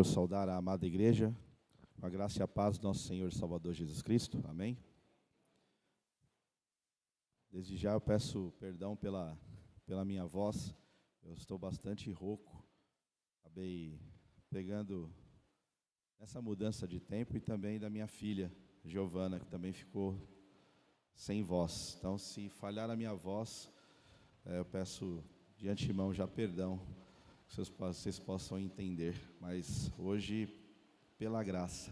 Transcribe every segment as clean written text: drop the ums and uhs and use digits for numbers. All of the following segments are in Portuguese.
saudar a amada igreja, com a graça e a paz do nosso Senhor e Salvador Jesus Cristo, amém? Desde já eu peço perdão pela minha voz, eu estou bastante rouco, acabei pegando essa mudança de tempo e também da minha filha, Giovana, que também ficou sem voz. Então, se falhar a minha voz, eu peço de antemão já perdão, que vocês possam entender, mas hoje, pela graça,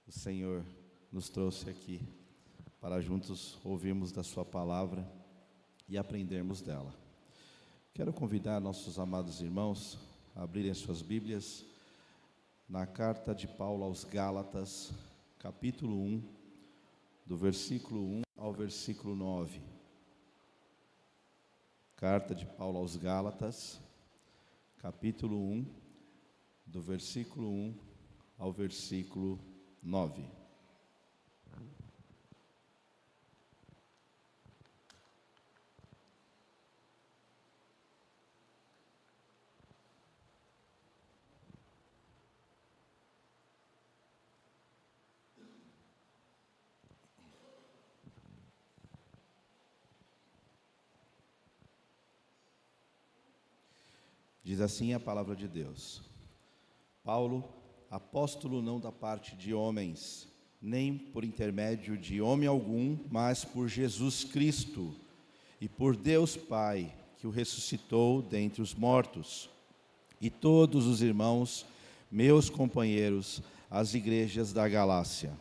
o Senhor nos trouxe aqui para juntos ouvirmos da sua palavra e aprendermos dela. Quero convidar nossos amados irmãos a abrirem suas Bíblias na carta de Paulo aos Gálatas, capítulo 1, do versículo 1 ao versículo 9. Carta de Paulo aos Gálatas, capítulo 1, do versículo 1 ao versículo 9. Diz assim a palavra de Deus: Paulo, apóstolo não da parte de homens, nem por intermédio de homem algum, mas por Jesus Cristo e por Deus Pai, que o ressuscitou dentre os mortos, e todos os irmãos, meus companheiros, as igrejas da Galácia.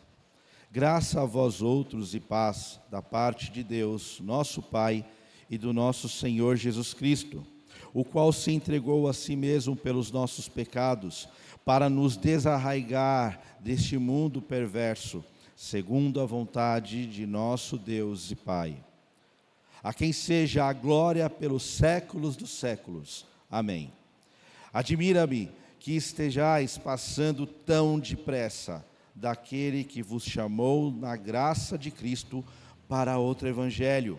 Graça a vós outros e paz da parte de Deus, nosso Pai, e do nosso Senhor Jesus Cristo, o qual se entregou a si mesmo pelos nossos pecados, para nos desarraigar deste mundo perverso, segundo a vontade de nosso Deus e Pai. A quem seja a glória pelos séculos dos séculos. Amém. Admira-me que estejais passando tão depressa daquele que vos chamou na graça de Cristo para outro evangelho,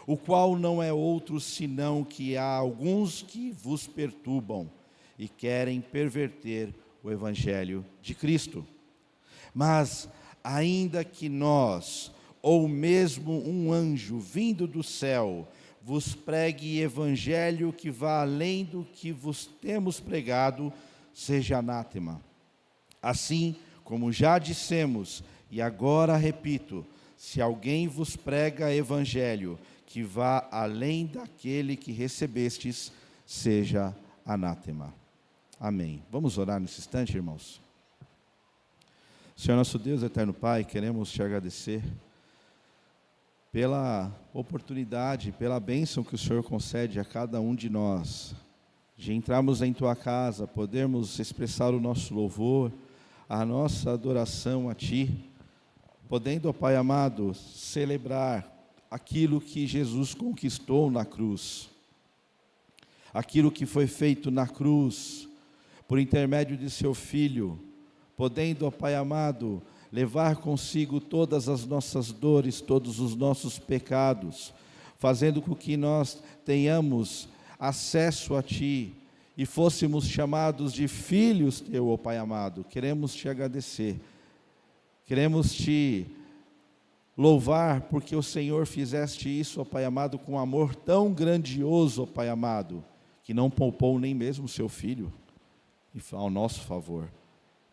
o qual não é outro senão que há alguns que vos perturbam e querem perverter o evangelho de Cristo. Mas, ainda que nós, ou mesmo um anjo vindo do céu, vos pregue evangelho que vá além do que vos temos pregado, seja anátema. Assim, como já dissemos, e agora repito, se alguém vos prega evangelho que vá além daquele que recebestes, seja anátema. Amém. Vamos orar nesse instante, irmãos? Senhor nosso Deus, eterno Pai, queremos te agradecer pela oportunidade, pela bênção que o Senhor concede a cada um de nós, de entrarmos em tua casa, podermos expressar o nosso louvor, a nossa adoração a ti, podendo, ó Pai amado, celebrar aquilo que Jesus conquistou na cruz, aquilo que foi feito na cruz, por intermédio de seu Filho, podendo, ó Pai amado, levar consigo todas as nossas dores, todos os nossos pecados, fazendo com que nós tenhamos acesso a Ti, e fôssemos chamados de filhos Teu, ó Pai amado. Queremos Te agradecer, queremos Te louvar, porque o Senhor fizeste isso, ó Pai amado, com amor tão grandioso, ó Pai amado, que não poupou nem mesmo seu Filho, ao nosso favor.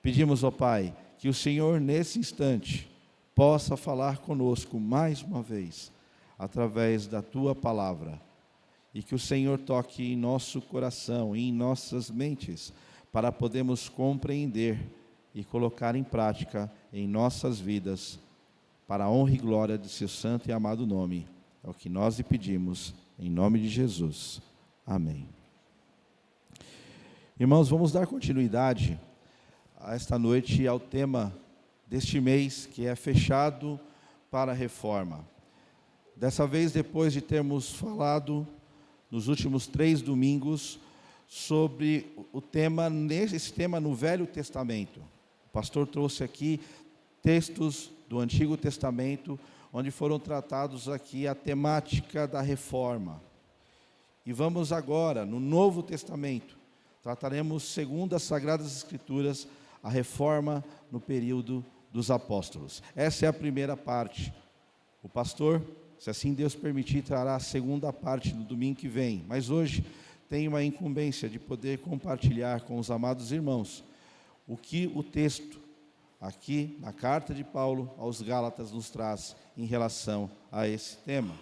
Pedimos, ó Pai, que o Senhor nesse instante possa falar conosco mais uma vez, através da Tua palavra, e que o Senhor toque em nosso coração e em nossas mentes, para podermos compreender e colocar em prática em nossas vidas, para a honra e glória de seu santo e amado nome. É o que nós lhe pedimos, em nome de Jesus. Amém. Irmãos, vamos dar continuidade a esta noite ao tema deste mês, que é fechado para a reforma. Dessa vez, depois de termos falado nos últimos 3 domingos sobre o tema, esse tema no Velho Testamento. O pastor trouxe aqui textos do Antigo Testamento, onde foram tratados aqui a temática da reforma. E vamos agora, no Novo Testamento, trataremos, segundo as Sagradas Escrituras, a reforma no período dos apóstolos. Essa é a primeira parte. O pastor, se assim Deus permitir, trará a segunda parte no domingo que vem. Mas hoje tenho a incumbência de poder compartilhar com os amados irmãos o que o texto aqui na carta de Paulo aos Gálatas nos traz em relação a esse tema.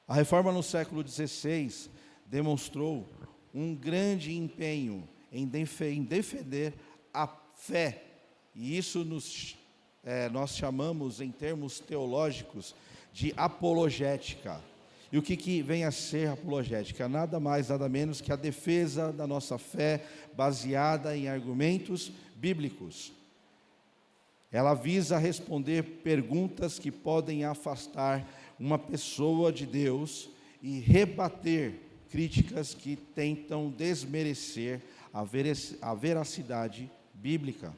A reforma no século XVI demonstrou um grande empenho em defender a fé, e isso nós chamamos em termos teológicos de apologética. E o que vem a ser apologética? Nada mais, nada menos que a defesa da nossa fé baseada em argumentos bíblicos. Ela visa responder perguntas que podem afastar uma pessoa de Deus e rebater críticas que tentam desmerecer a veracidade bíblica.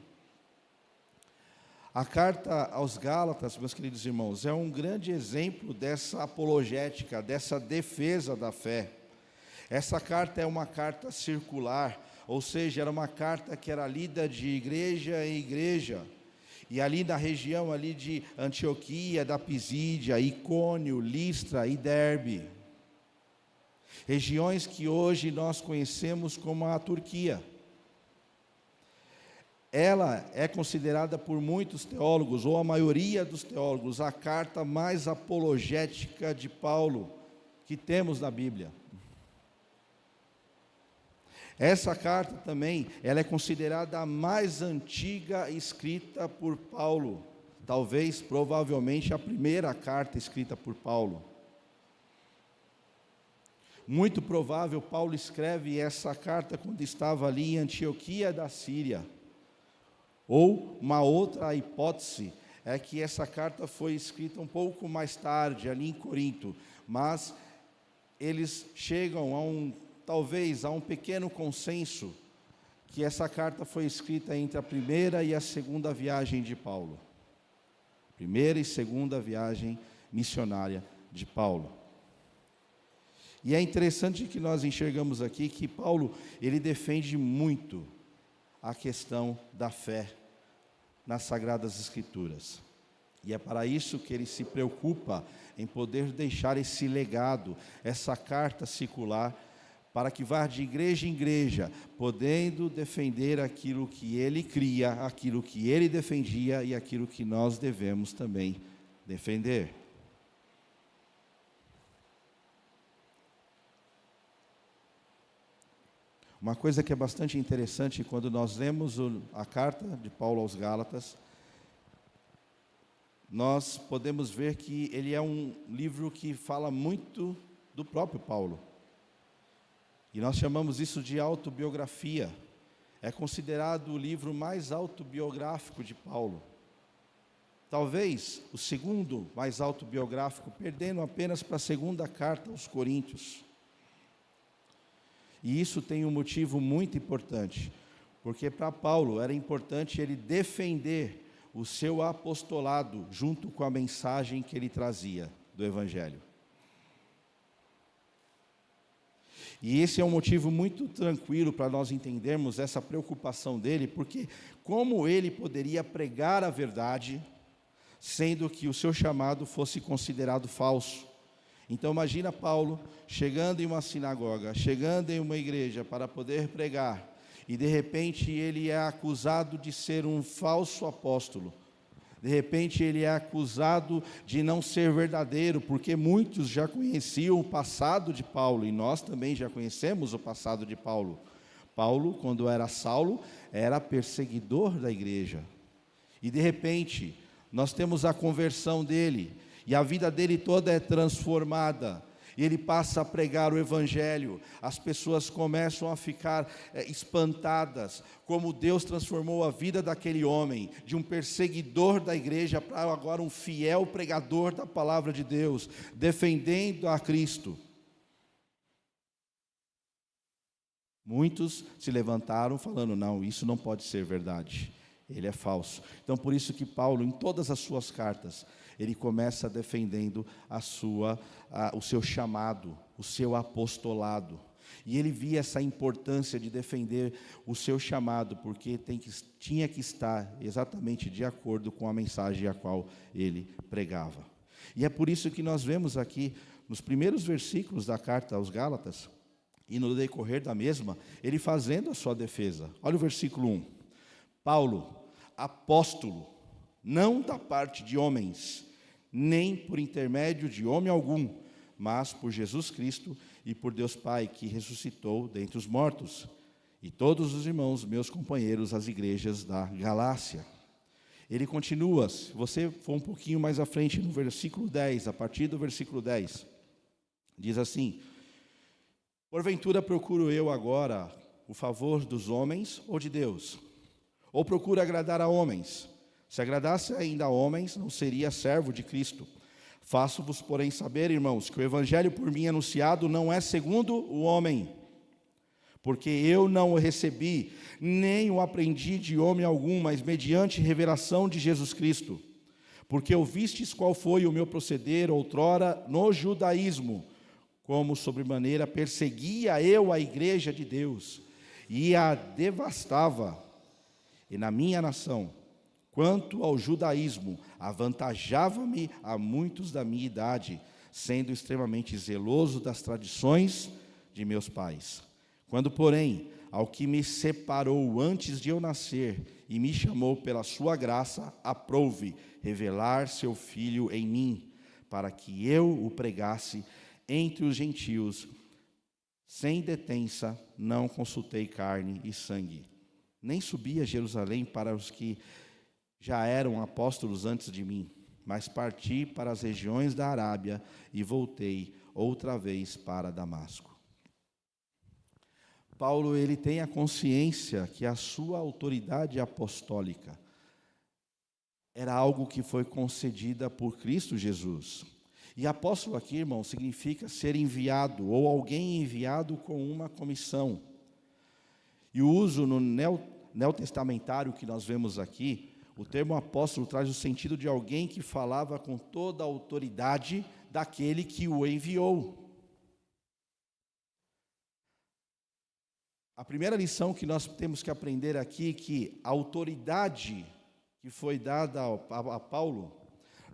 A carta aos Gálatas, meus queridos irmãos, é um grande exemplo dessa apologética, dessa defesa da fé. Essa carta é uma carta circular, ou seja, era uma carta que era lida de igreja em igreja. E ali na região ali de Antioquia, da Pisídia, Icônio, Listra e Derbe. Regiões que hoje nós conhecemos como a Turquia. Ela é considerada por muitos teólogos, ou a maioria dos teólogos, a carta mais apologética de Paulo que temos na Bíblia. Essa carta também, ela é considerada a mais antiga escrita por Paulo. Talvez, provavelmente, a primeira carta escrita por Paulo. Muito provável, Paulo escreve essa carta quando estava ali em Antioquia da Síria. Ou uma outra hipótese é que essa carta foi escrita um pouco mais tarde, ali em Corinto, mas eles chegam talvez a um pequeno consenso que essa carta foi escrita entre a primeira e a segunda viagem de Paulo. Primeira e segunda viagem missionária de Paulo. E é interessante que nós enxergamos aqui que Paulo, ele defende muito a questão da fé nas Sagradas Escrituras. E é para isso que ele se preocupa em poder deixar esse legado, essa carta circular, para que vá de igreja em igreja, podendo defender aquilo que ele cria, aquilo que ele defendia e aquilo que nós devemos também defender. Uma coisa que é bastante interessante quando nós lemos a carta de Paulo aos Gálatas, nós podemos ver que ele é um livro que fala muito do próprio Paulo. E nós chamamos isso de autobiografia. É considerado o livro mais autobiográfico de Paulo. Talvez o segundo mais autobiográfico, perdendo apenas para a segunda carta aos Coríntios. E isso tem um motivo muito importante, porque para Paulo era importante ele defender o seu apostolado junto com a mensagem que ele trazia do Evangelho. E esse é um motivo muito tranquilo para nós entendermos essa preocupação dele, porque como ele poderia pregar a verdade, sendo que o seu chamado fosse considerado falso? Então imagina Paulo chegando em uma sinagoga, chegando em uma igreja para poder pregar, e de repente ele é acusado de ser um falso apóstolo. De repente ele é acusado de não ser verdadeiro, porque muitos já conheciam o passado de Paulo, e nós também já conhecemos o passado de Paulo. Paulo, quando era Saulo, era perseguidor da igreja. E de repente, nós temos a conversão dele, e a vida dele toda é transformada. E ele passa a pregar o Evangelho, as pessoas começam a ficar espantadas, como Deus transformou a vida daquele homem, de um perseguidor da igreja, para agora um fiel pregador da palavra de Deus, defendendo a Cristo. Muitos se levantaram falando, não, isso não pode ser verdade, ele é falso. Então por isso que Paulo, em todas as suas cartas, ele começa defendendo o seu chamado, o seu apostolado. E ele via essa importância de defender o seu chamado, porque tinha que estar exatamente de acordo com a mensagem a qual ele pregava. E é por isso que nós vemos aqui, nos primeiros versículos da carta aos Gálatas, e no decorrer da mesma, ele fazendo a sua defesa. Olha o versículo 1. Paulo, apóstolo, não da parte de homens, nem por intermédio de homem algum, mas por Jesus Cristo e por Deus Pai, que ressuscitou dentre os mortos, e todos os irmãos, meus companheiros, as igrejas da Galácia. Ele continua, se você for um pouquinho mais à frente, no versículo 10, a partir do versículo 10, diz assim: porventura procuro eu agora o favor dos homens ou de Deus? Ou procuro agradar a homens? Se agradasse ainda a homens, não seria servo de Cristo. Faço-vos, porém, saber, irmãos, que o evangelho por mim anunciado não é segundo o homem, porque eu não o recebi, nem o aprendi de homem algum, mas mediante revelação de Jesus Cristo. Porque ouvistes qual foi o meu proceder outrora no judaísmo, como sobremaneira perseguia eu a igreja de Deus, e a devastava, e na minha nação, quanto ao judaísmo, avantajava-me a muitos da minha idade, sendo extremamente zeloso das tradições de meus pais. Quando, porém, ao que me separou antes de eu nascer e me chamou pela sua graça, aprouve revelar seu Filho em mim, para que eu o pregasse entre os gentios, sem detença, não consultei carne e sangue. Nem subi a Jerusalém para os que já eram apóstolos antes de mim, mas parti para as regiões da Arábia e voltei outra vez para Damasco. Paulo, ele tem a consciência que a sua autoridade apostólica era algo que foi concedida por Cristo Jesus. E apóstolo aqui, irmão, significa ser enviado, ou alguém enviado com uma comissão. E o uso no neotestamentário que nós vemos aqui, o termo apóstolo traz o sentido de alguém que falava com toda a autoridade daquele que o enviou. A primeira lição que nós temos que aprender aqui é que a autoridade que foi dada a Paulo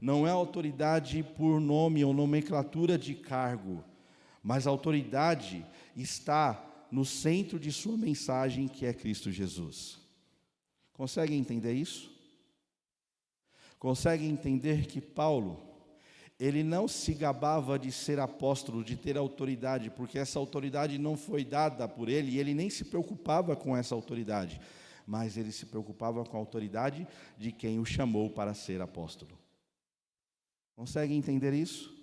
não é autoridade por nome ou nomenclatura de cargo, mas a autoridade está no centro de sua mensagem, que é Cristo Jesus. Conseguem entender isso? Conseguem entender que Paulo, ele não se gabava de ser apóstolo, de ter autoridade, porque essa autoridade não foi dada por ele, e ele nem se preocupava com essa autoridade, mas ele se preocupava com a autoridade de quem o chamou para ser apóstolo. Conseguem entender isso?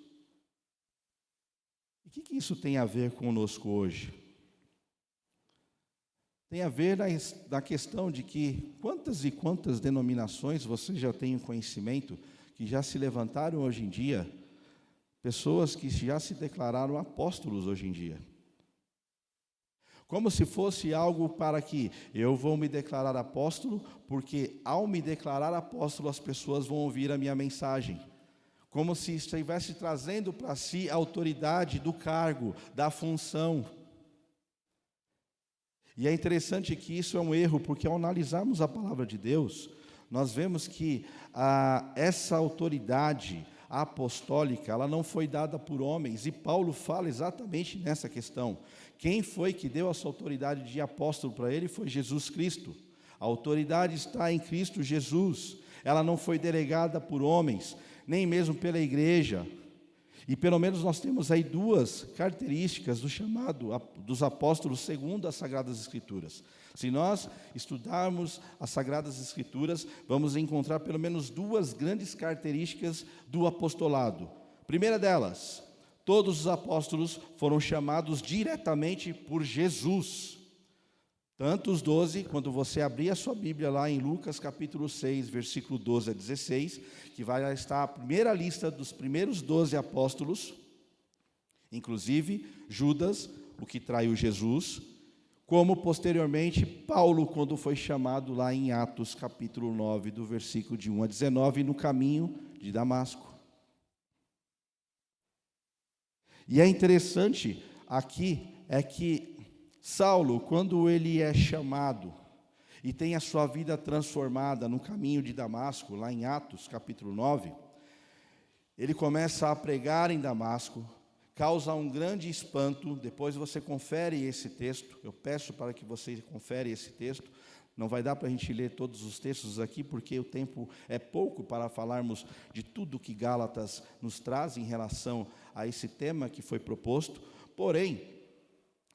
E o que isso tem a ver conosco hoje? Tem a ver na questão de que quantas e quantas denominações você já tem conhecimento que já se levantaram hoje em dia, pessoas que já se declararam apóstolos hoje em dia. Como se fosse algo para que eu vou me declarar apóstolo, porque ao me declarar apóstolo as pessoas vão ouvir a minha mensagem. Como se estivesse trazendo para si a autoridade do cargo, da função. E é interessante que isso é um erro, porque ao analisarmos a palavra de Deus, nós vemos que essa autoridade apostólica, ela não foi dada por homens, e Paulo fala exatamente nessa questão. Quem foi que deu essa autoridade de apóstolo para ele foi Jesus Cristo. A autoridade está em Cristo Jesus, ela não foi delegada por homens, nem mesmo pela igreja. E pelo menos nós temos aí duas características do chamado dos apóstolos segundo as Sagradas Escrituras. Se nós estudarmos as Sagradas Escrituras, vamos encontrar pelo menos duas grandes características do apostolado. Primeira delas, todos os apóstolos foram chamados diretamente por Jesus. Tanto os 12, quando você abrir a sua Bíblia lá em Lucas capítulo 6, versículo 12 a 16, que vai estar a primeira lista dos primeiros 12 apóstolos, inclusive Judas, o que traiu Jesus, como posteriormente Paulo, quando foi chamado lá em Atos capítulo 9, do versículo de 1 a 19, no caminho de Damasco. E é interessante aqui, é que Saulo, quando ele é chamado e tem a sua vida transformada no caminho de Damasco, lá em Atos capítulo 9, ele começa a pregar em Damasco, causa um grande espanto. Depois você confere esse texto, eu peço para que você confere esse texto. Não vai dar para a gente ler todos os textos aqui, porque o tempo é pouco para falarmos de tudo que Gálatas nos traz em relação a esse tema que foi proposto. Porém,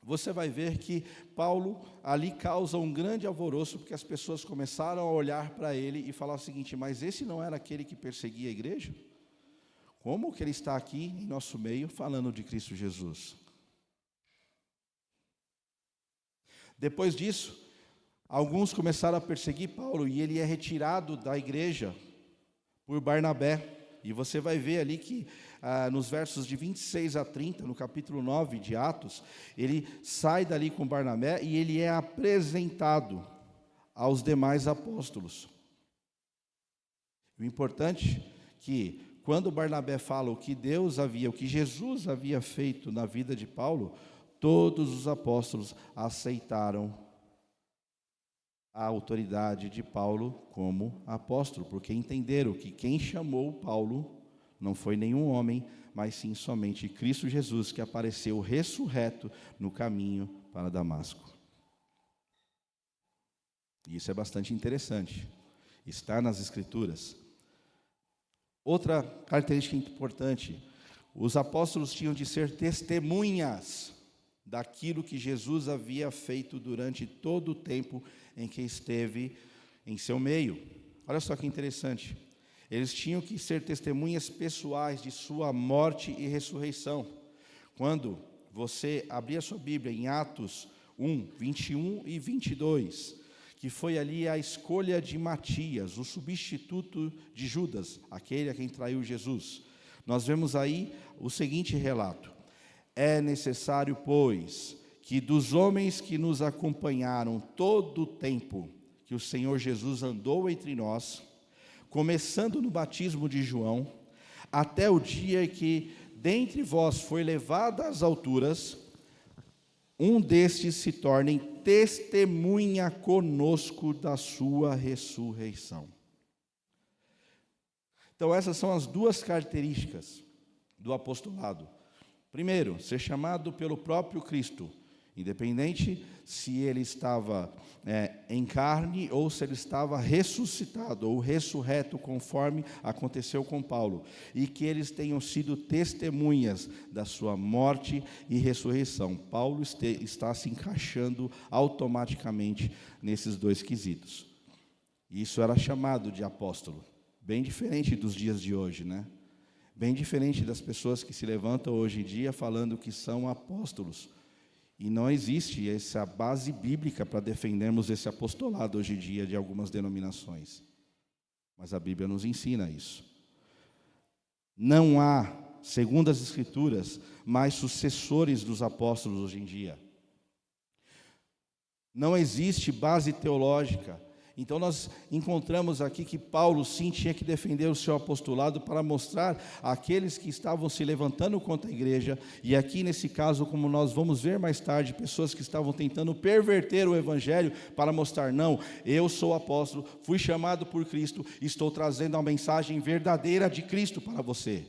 você vai ver que Paulo ali causa um grande alvoroço, porque as pessoas começaram a olhar para ele e falar o seguinte: mas esse não era aquele que perseguia a igreja? Como que ele está aqui em nosso meio falando de Cristo Jesus? Depois disso, alguns começaram a perseguir Paulo e ele é retirado da igreja por Barnabé. E você vai ver ali que nos versos de 26 a 30, no capítulo 9 de Atos, ele sai dali com Barnabé e ele é apresentado aos demais apóstolos. O importante é que quando Barnabé fala o que o que Jesus havia feito na vida de Paulo, todos os apóstolos aceitaram a autoridade de Paulo como apóstolo, porque entenderam que quem chamou Paulo não foi nenhum homem, mas sim somente Cristo Jesus, que apareceu ressurreto no caminho para Damasco. E isso é bastante interessante, está nas Escrituras. Outra característica importante: os apóstolos tinham de ser testemunhas daquilo que Jesus havia feito durante todo o tempo em que esteve em seu meio. Olha só que interessante. Eles tinham que ser testemunhas pessoais de sua morte e ressurreição. Quando você abrir a sua Bíblia em Atos 1, 21 e 22, que foi ali a escolha de Matias, o substituto de Judas, aquele a quem traiu Jesus, nós vemos aí o seguinte relato: é necessário, pois, que dos homens que nos acompanharam todo o tempo que o Senhor Jesus andou entre nós, começando no batismo de João, até o dia que dentre vós foi levado às alturas, um destes se torne testemunha conosco da sua ressurreição. Então essas são as duas características do apostolado. Primeiro, ser chamado pelo próprio Cristo, independente se ele estava em carne ou se ele estava ressuscitado ou ressurreto, conforme aconteceu com Paulo, e que eles tenham sido testemunhas da sua morte e ressurreição. Paulo está se encaixando automaticamente nesses dois quesitos. Isso era chamado de apóstolo, bem diferente dos dias de hoje, né? Bem diferente das pessoas que se levantam hoje em dia falando que são apóstolos. E não existe essa base bíblica para defendermos esse apostolado hoje em dia de algumas denominações. Mas a Bíblia nos ensina isso. Não há, segundo as Escrituras, mais sucessores dos apóstolos hoje em dia. Não existe base teológica. Então nós encontramos aqui que Paulo sim tinha que defender o seu apostolado para mostrar àqueles que estavam se levantando contra a igreja, e aqui nesse caso, como nós vamos ver mais tarde, pessoas que estavam tentando perverter o evangelho para mostrar: não, eu sou apóstolo, fui chamado por Cristo, estou trazendo a mensagem verdadeira de Cristo para você.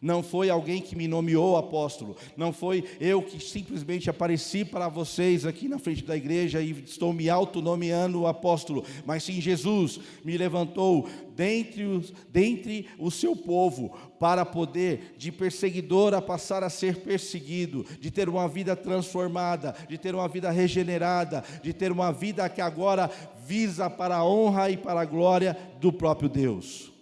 Não foi alguém que me nomeou apóstolo, não foi eu que simplesmente apareci para vocês aqui na frente da igreja e estou me autonomeando apóstolo, mas sim Jesus me levantou dentre o seu povo para poder, de perseguidor, a passar a ser perseguido, de ter uma vida transformada, de ter uma vida regenerada, de ter uma vida que agora visa para a honra e para a glória do próprio Deus.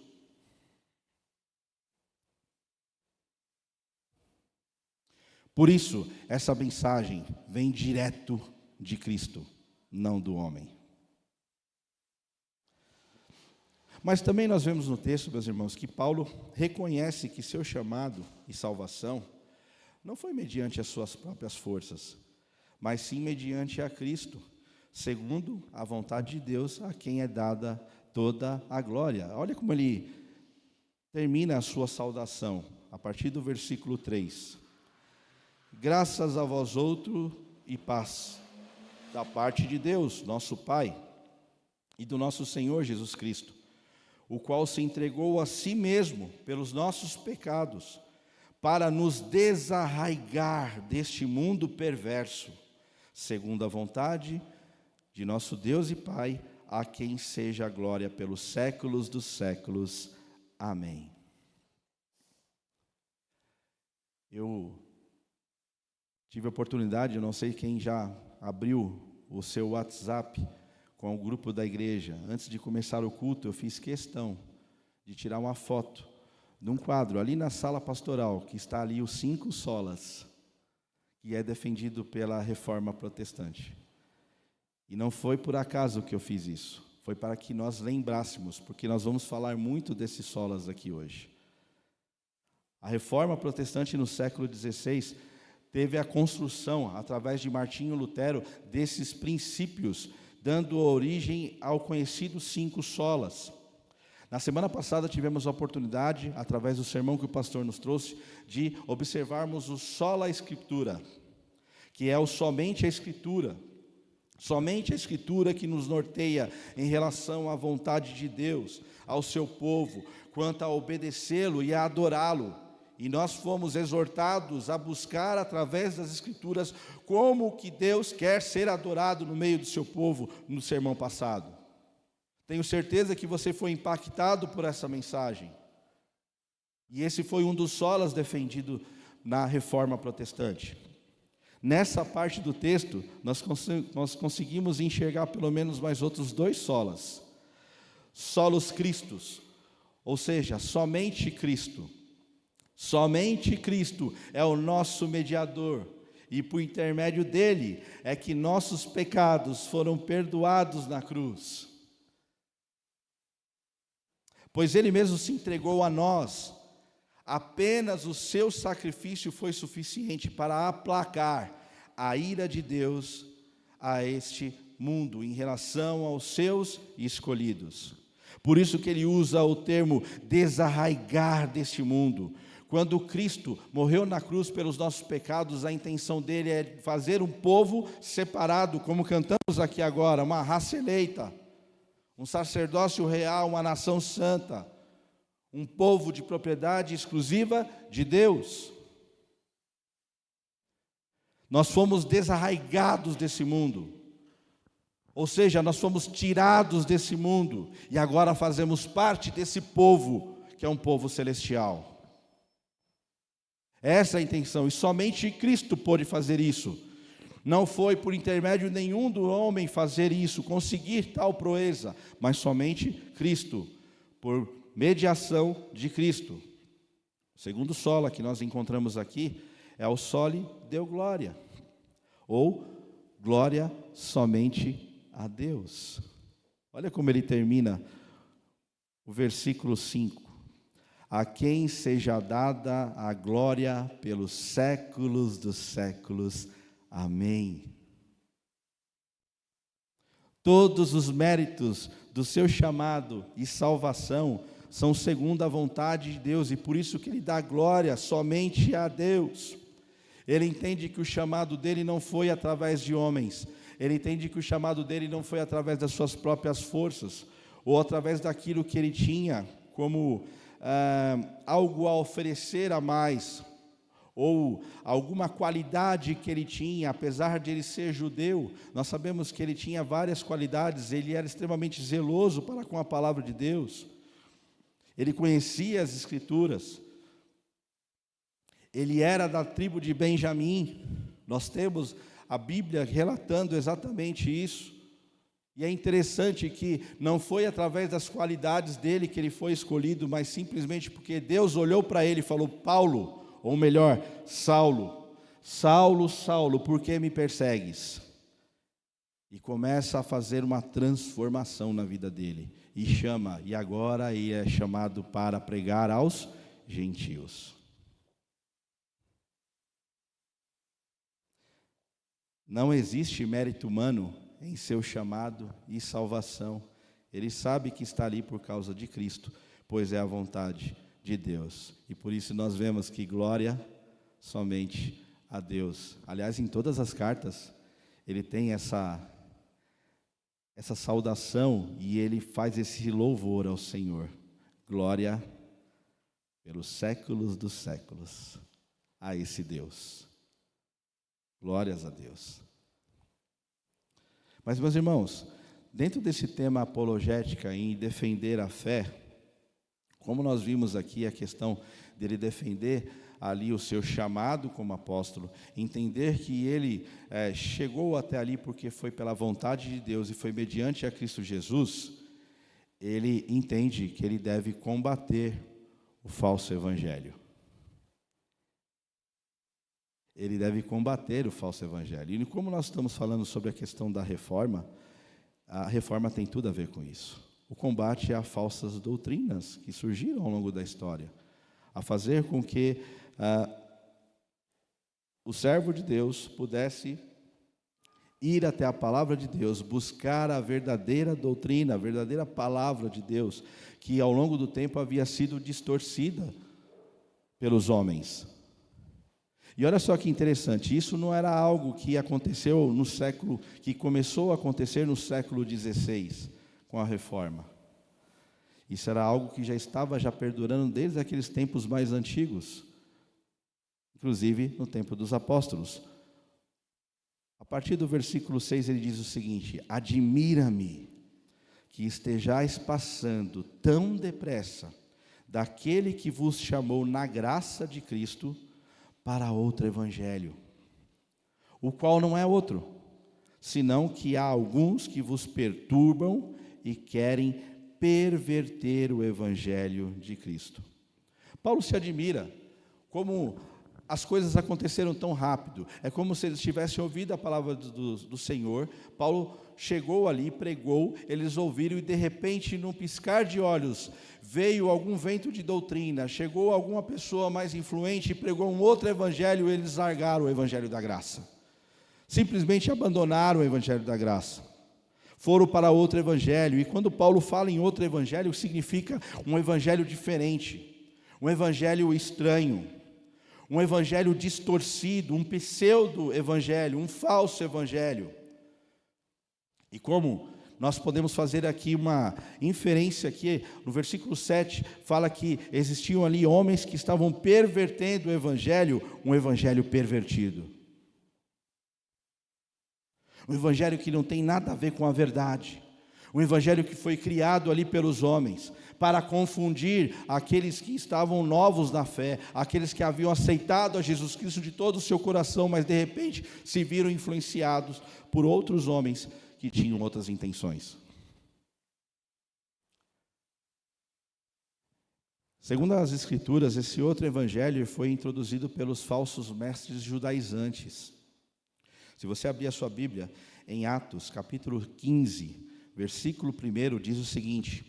Por isso, essa mensagem vem direto de Cristo, não do homem. Mas também nós vemos no texto, meus irmãos, que Paulo reconhece que seu chamado e salvação não foi mediante as suas próprias forças, mas sim mediante a Cristo, segundo a vontade de Deus, a quem é dada toda a glória. Olha como ele termina a sua saudação, a partir do versículo 3. Graças a vós outro e paz, da parte de Deus, nosso Pai, e do nosso Senhor Jesus Cristo, o qual se entregou a si mesmo pelos nossos pecados, para nos desarraigar deste mundo perverso, segundo a vontade de nosso Deus e Pai, a quem seja a glória pelos séculos dos séculos. Amém. Eu tive a oportunidade, eu não sei quem já abriu o seu WhatsApp com o grupo da igreja. Antes de começar o culto, eu fiz questão de tirar uma foto de um quadro ali na sala pastoral, que está ali os 5 solas, que é defendido pela Reforma Protestante. E não foi por acaso que eu fiz isso, foi para que nós lembrássemos, porque nós vamos falar muito desses solas aqui hoje. A Reforma Protestante no século XVI teve a construção, através de Martinho Lutero, desses princípios, dando origem ao conhecido 5 solas. Na semana passada tivemos a oportunidade, através do sermão que o pastor nos trouxe, de observarmos o sola Escritura, que é o somente a Escritura. Somente a Escritura que nos norteia em relação à vontade de Deus, ao seu povo, quanto a obedecê-lo e a adorá-lo. E nós fomos exortados a buscar através das Escrituras como que Deus quer ser adorado no meio do seu povo no sermão passado. Tenho certeza que você foi impactado por essa mensagem. E esse foi um dos solas defendido na Reforma Protestante. Nessa parte do texto, nós conseguimos enxergar pelo menos mais outros 2 solas. Solos Christus, ou seja, somente Cristo. Somente Cristo é o nosso mediador, e por intermédio dele é que nossos pecados foram perdoados na cruz. Pois ele mesmo se entregou a nós. Apenas o seu sacrifício foi suficiente para aplacar a ira de Deus a este mundo em relação aos seus escolhidos. Por isso que ele usa o termo desarraigar deste mundo. Quando Cristo morreu na cruz pelos nossos pecados, a intenção dele é fazer um povo separado, como cantamos aqui agora, uma raça eleita, um sacerdócio real, uma nação santa, um povo de propriedade exclusiva de Deus. Nós fomos desarraigados desse mundo, ou seja, nós fomos tirados desse mundo, e agora fazemos parte desse povo, que é um povo celestial. Essa é a intenção, e somente Cristo pôde fazer isso. Não foi por intermédio nenhum do homem fazer isso, conseguir tal proeza, mas somente Cristo, por mediação de Cristo. O segundo sola que nós encontramos aqui é o soli deu glória, ou glória somente a Deus. Olha como ele termina o versículo 5. A quem seja dada a glória pelos séculos dos séculos. Amém. Todos os méritos do seu chamado e salvação são segundo a vontade de Deus, e por isso que ele dá glória somente a Deus. Ele entende que o chamado dele não foi através de homens, ele entende que o chamado dele não foi através das suas próprias forças, ou através daquilo que ele tinha como algo a oferecer a mais, ou alguma qualidade que ele tinha, apesar de ele ser judeu. Nós sabemos que ele tinha várias qualidades, ele era extremamente zeloso para com a palavra de Deus, ele conhecia as Escrituras, ele era da tribo de Benjamim. Nós temos a Bíblia relatando exatamente isso, e é interessante que não foi através das qualidades dele que ele foi escolhido, mas simplesmente porque Deus olhou para ele e falou: Paulo, ou melhor, Saulo, Saulo, Saulo, por que me persegues? E começa a fazer uma transformação na vida dele, e agora ele é chamado para pregar aos gentios. Não existe mérito humano em seu chamado e salvação. Ele sabe que está ali por causa de Cristo, pois é a vontade de Deus. E por isso nós vemos que glória somente a Deus. Aliás, em todas as cartas, ele tem essa saudação e ele faz esse louvor ao Senhor. Glória pelos séculos dos séculos a esse Deus. Glórias a Deus. Mas, meus irmãos, dentro desse tema apologética em defender a fé, como nós vimos aqui a questão dele defender ali o seu chamado como apóstolo, entender que ele chegou até ali porque foi pela vontade de Deus e foi mediante a Cristo Jesus, ele entende que ele deve combater o falso evangelho. Ele deve combater o falso evangelho. E como nós estamos falando sobre a questão da reforma, a reforma tem tudo a ver com isso. O combate a falsas doutrinas que surgiram ao longo da história, a fazer com que o servo de Deus pudesse ir até a palavra de Deus, buscar a verdadeira doutrina, a verdadeira palavra de Deus, que ao longo do tempo havia sido distorcida pelos homens. E olha só que interessante, isso não era algo que aconteceu no século, que começou a acontecer no século XVI, com a reforma. Isso era algo que já estava perdurando desde aqueles tempos mais antigos, inclusive no tempo dos apóstolos. A partir do versículo 6 ele diz o seguinte: admira-me que estejais passando tão depressa daquele que vos chamou na graça de Cristo para outro evangelho, o qual não é outro, senão que há alguns que vos perturbam e querem perverter o evangelho de Cristo. Paulo se admira como as coisas aconteceram tão rápido. É como se eles tivessem ouvido a palavra do Senhor. Paulo chegou ali, pregou, eles ouviram e de repente, num piscar de olhos, veio algum vento de doutrina, chegou alguma pessoa mais influente e pregou um outro evangelho, eles largaram o evangelho da graça. Simplesmente abandonaram o evangelho da graça. Foram para outro evangelho. E quando Paulo fala em outro evangelho, significa um evangelho diferente, um evangelho estranho, um evangelho distorcido, um pseudo-evangelho, um falso evangelho. E como nós podemos fazer aqui uma inferência aqui, no versículo 7, fala que existiam ali homens que estavam pervertendo o evangelho, um evangelho pervertido. Um evangelho que não tem nada a ver com a verdade. Um evangelho que foi criado ali pelos homens, para confundir aqueles que estavam novos na fé, aqueles que haviam aceitado a Jesus Cristo de todo o seu coração, mas de repente se viram influenciados por outros homens que tinham outras intenções. Segundo as Escrituras, esse outro evangelho foi introduzido pelos falsos mestres judaizantes. Se você abrir a sua Bíblia, em Atos, capítulo 15, versículo 1, diz o seguinte: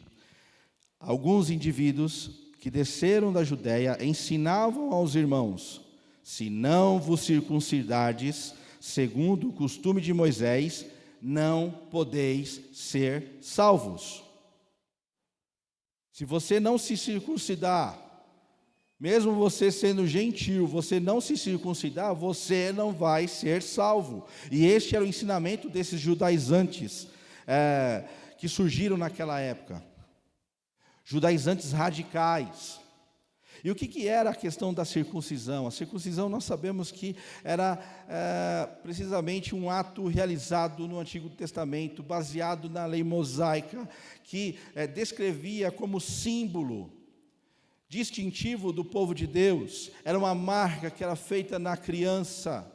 alguns indivíduos que desceram da Judéia ensinavam aos irmãos: se não vos circuncidardes, segundo o costume de Moisés, não podeis ser salvos. Se você não se circuncidar, mesmo você sendo gentil, você não se circuncidar, você não vai ser salvo. E este era o ensinamento desses judaizantes que surgiram naquela época. Judaizantes radicais. E o que era a questão da circuncisão? A circuncisão nós sabemos que era precisamente um ato realizado no Antigo Testamento, baseado na lei mosaica, que descrevia como símbolo distintivo do povo de Deus. Era uma marca que era feita na criança,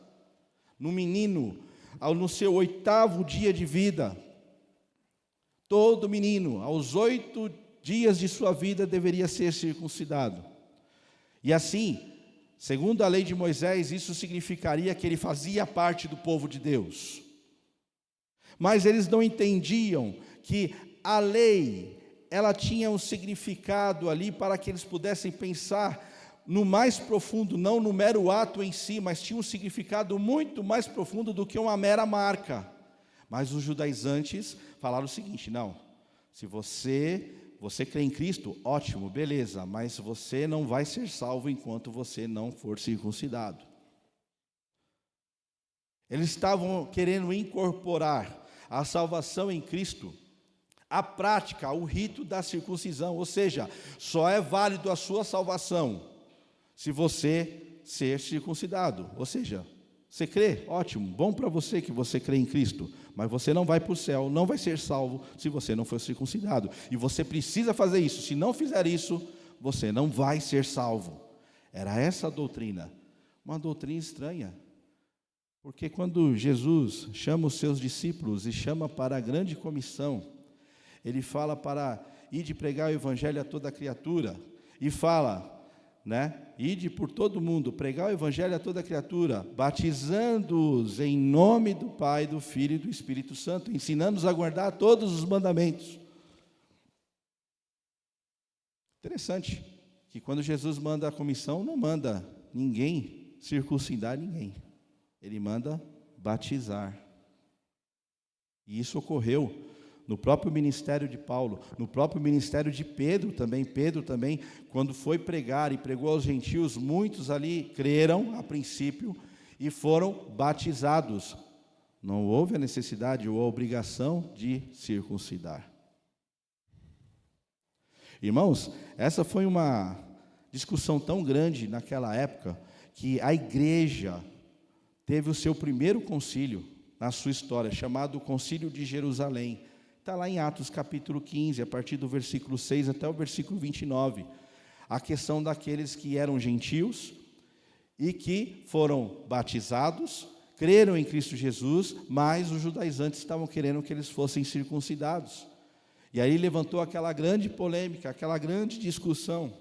no menino, no seu 8º dia de vida. Todo menino, aos 8 dias de sua vida, deveria ser circuncidado. E assim, segundo a lei de Moisés, isso significaria que ele fazia parte do povo de Deus. Mas eles não entendiam que a lei, ela tinha um significado ali para que eles pudessem pensar no mais profundo, não no mero ato em si, mas tinha um significado muito mais profundo do que uma mera marca. Mas os judaizantes falaram o seguinte: não, se você crê em Cristo, ótimo, beleza, mas você não vai ser salvo enquanto você não for circuncidado. Eles estavam querendo incorporar a salvação em Cristo, a prática, o rito da circuncisão, ou seja, só é válido a sua salvação se você ser circuncidado, ou seja, você crê, ótimo, bom para você que você crê em Cristo, mas você não vai para o céu, não vai ser salvo se você não for circuncidado, e você precisa fazer isso, se não fizer isso, você não vai ser salvo. Era essa a doutrina, uma doutrina estranha, porque quando Jesus chama os seus discípulos e chama para a grande comissão, ele fala para ir de pregar o evangelho a toda criatura, e fala, ide por todo mundo, pregar o evangelho a toda criatura, batizando-os em nome do Pai, do Filho e do Espírito Santo, ensinando-os a guardar todos os mandamentos. Interessante, que quando Jesus manda a comissão, não manda ninguém circuncidar ninguém, ele manda batizar. E isso ocorreu no próprio ministério de Paulo, no próprio ministério de Pedro também, quando foi pregar e pregou aos gentios, muitos ali creram a princípio e foram batizados. Não houve a necessidade ou a obrigação de circuncidar. Irmãos, essa foi uma discussão tão grande naquela época, que a igreja teve o seu primeiro concílio na sua história, chamado Concílio de Jerusalém. Está lá em Atos capítulo 15, a partir do versículo 6 até o versículo 29. A questão daqueles que eram gentios e que foram batizados, creram em Cristo Jesus, mas os judaizantes estavam querendo que eles fossem circuncidados. E aí levantou aquela grande polêmica, aquela grande discussão.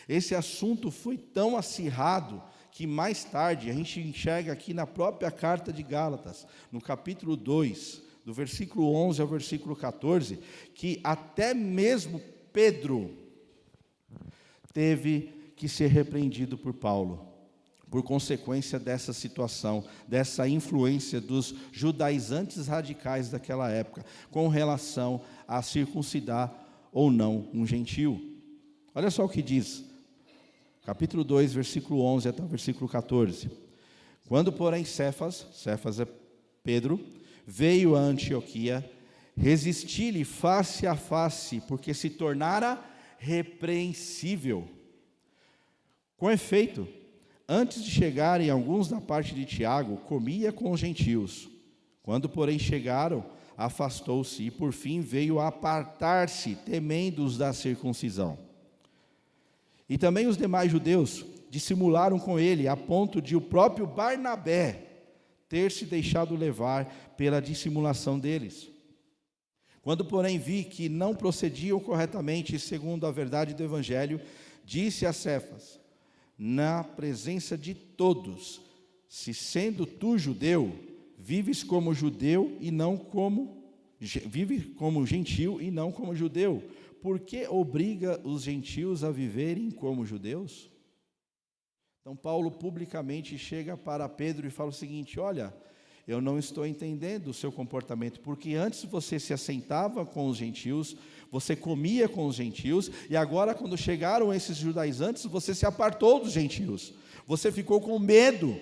Esse assunto foi tão acirrado que mais tarde a gente enxerga aqui na própria carta de Gálatas, no capítulo 2, do versículo 11 ao versículo 14, que até mesmo Pedro teve que ser repreendido por Paulo, por consequência dessa situação, dessa influência dos judaizantes radicais daquela época, com relação a circuncidar ou não um gentio. Olha só o que diz, capítulo 2, versículo 11 até o versículo 14. Quando, porém, Cefas é Pedro, veio a Antioquia, resisti-lhe face a face, porque se tornara repreensível. Com efeito, antes de chegarem alguns da parte de Tiago, comia com os gentios. Quando, porém, chegaram, afastou-se e, por fim, veio a apartar-se, temendo os da circuncisão. E também os demais judeus dissimularam com ele, a ponto de o próprio Barnabé ter se deixado levar pela dissimulação deles. Quando, porém, vi que não procediam corretamente segundo a verdade do Evangelho, disse a Cefas, na presença de todos, se sendo tu judeu, vives como judeu e não como gentil e não como judeu, por que obriga os gentios a viverem como judeus? Então Paulo publicamente chega para Pedro e fala o seguinte, olha, eu não estou entendendo o seu comportamento, porque antes você se assentava com os gentios, você comia com os gentios, e agora quando chegaram esses judaizantes, você se apartou dos gentios, você ficou com medo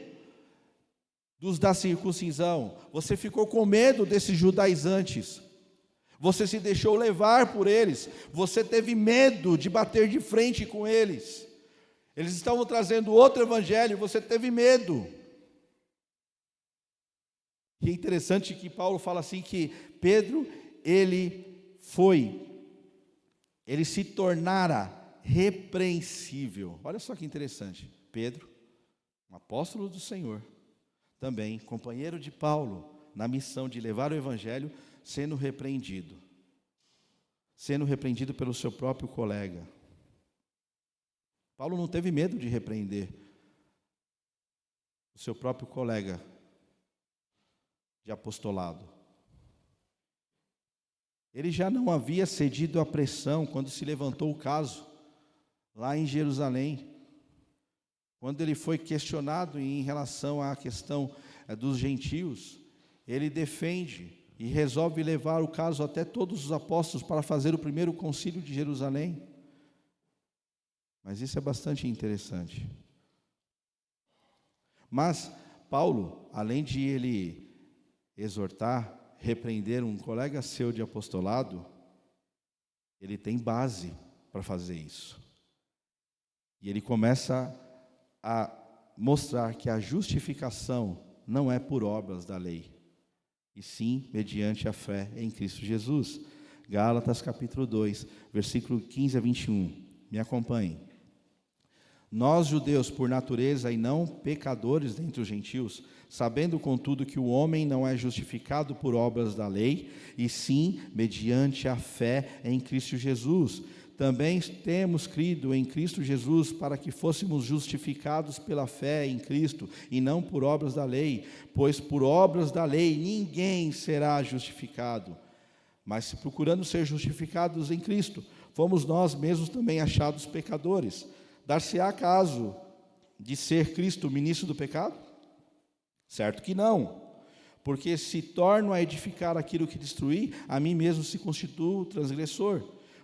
dos da circuncisão, você ficou com medo desses judaizantes, você se deixou levar por eles, você teve medo de bater de frente com eles, eles estavam trazendo outro evangelho, você teve medo. E é interessante que Paulo fala assim que Pedro, ele se tornara repreensível. Olha só que interessante, Pedro, um apóstolo do Senhor, também companheiro de Paulo, na missão de levar o evangelho, sendo repreendido pelo seu próprio colega. Paulo não teve medo de repreender o seu próprio colega de apostolado. Ele já não havia cedido à pressão quando se levantou o caso, lá em Jerusalém, quando ele foi questionado em relação à questão dos gentios, ele defende e resolve levar o caso até todos os apóstolos para fazer o primeiro concílio de Jerusalém. Mas isso é bastante interessante. Mas Paulo, além de ele exortar, repreender um colega seu de apostolado, ele tem base para fazer isso. E ele começa a mostrar que a justificação não é por obras da lei, e sim mediante a fé em Cristo Jesus. Gálatas capítulo 2, versículo 15 a 21. Me acompanhem. Nós, judeus, por natureza e não pecadores dentre os gentios, sabendo, contudo, que o homem não é justificado por obras da lei, e sim mediante a fé em Cristo Jesus. Também temos crido em Cristo Jesus para que fôssemos justificados pela fé em Cristo, e não por obras da lei, pois por obras da lei ninguém será justificado. Mas se procurando ser justificados em Cristo, fomos nós mesmos também achados pecadores. Dar-se-á caso de ser Cristo ministro do pecado? Certo que não, porque se torno a edificar aquilo que destruí, a mim mesmo se constituo transgressor.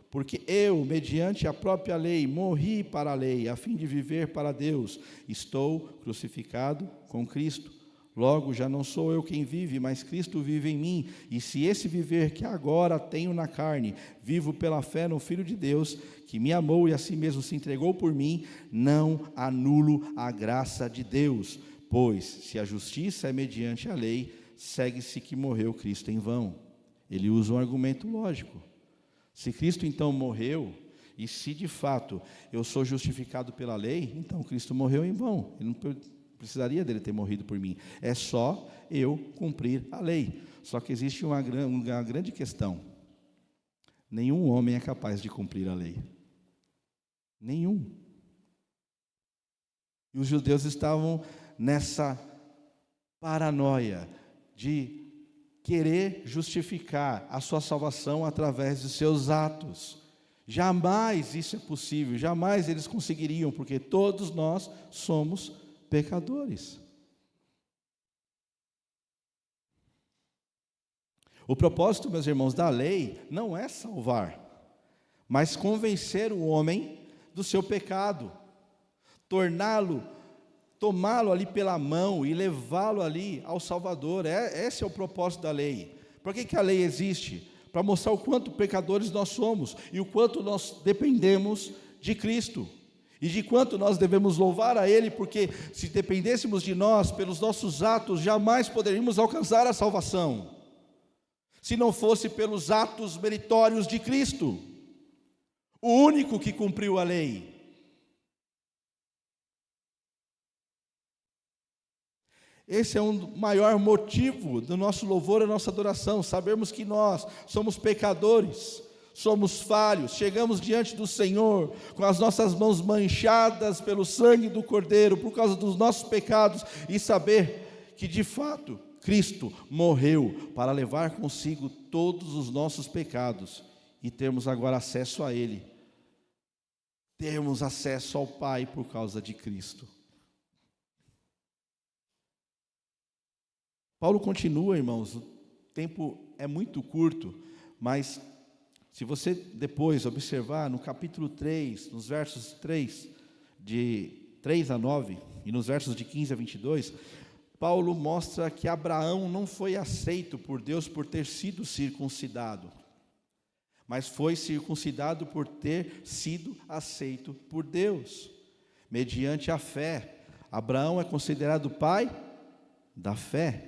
Porque eu, mediante a própria lei, morri para a lei, a fim de viver para Deus. Estou crucificado com Cristo. Logo, já não sou eu quem vive, mas Cristo vive em mim. E se esse viver que agora tenho na carne, vivo pela fé no Filho de Deus, que me amou e a si mesmo se entregou por mim, não anulo a graça de Deus. Pois, se a justiça é mediante a lei, segue-se que morreu Cristo em vão. Ele usa um argumento lógico. Se Cristo então morreu, e se de fato eu sou justificado pela lei, então Cristo morreu em vão. Ele não precisaria dele ter morrido por mim. É só eu cumprir a lei. Só que existe uma grande questão. Nenhum homem é capaz de cumprir a lei. Nenhum. E os judeus estavam nessa paranoia de querer justificar a sua salvação através de seus atos. Jamais isso é possível, jamais eles conseguiriam, porque todos nós somos pecadores. O propósito, meus irmãos, da lei não é salvar, mas convencer o homem do seu pecado, tomá-lo ali pela mão e levá-lo ali ao Salvador. Esse é o propósito da lei. Por que a lei existe? Para mostrar o quanto pecadores nós somos e o quanto nós dependemos de Cristo. E de quanto nós devemos louvar a Ele, porque se dependêssemos de nós, pelos nossos atos, jamais poderíamos alcançar a salvação, se não fosse pelos atos meritórios de Cristo, o único que cumpriu a lei. Esse é um maior motivo do nosso louvor e da nossa adoração, sabermos que nós somos pecadores, somos falhos, chegamos diante do Senhor com as nossas mãos manchadas pelo sangue do Cordeiro, por causa dos nossos pecados, e saber que de fato Cristo morreu para levar consigo todos os nossos pecados, e termos agora acesso a Ele, termos acesso ao Pai por causa de Cristo. Paulo continua, irmãos, o tempo é muito curto, mas se você depois observar no capítulo 3, nos versos 3, de 3 a 9, e nos versos de 15 a 22, Paulo mostra que Abraão não foi aceito por Deus por ter sido circuncidado, mas foi circuncidado por ter sido aceito por Deus, mediante a fé. Abraão é considerado pai da fé.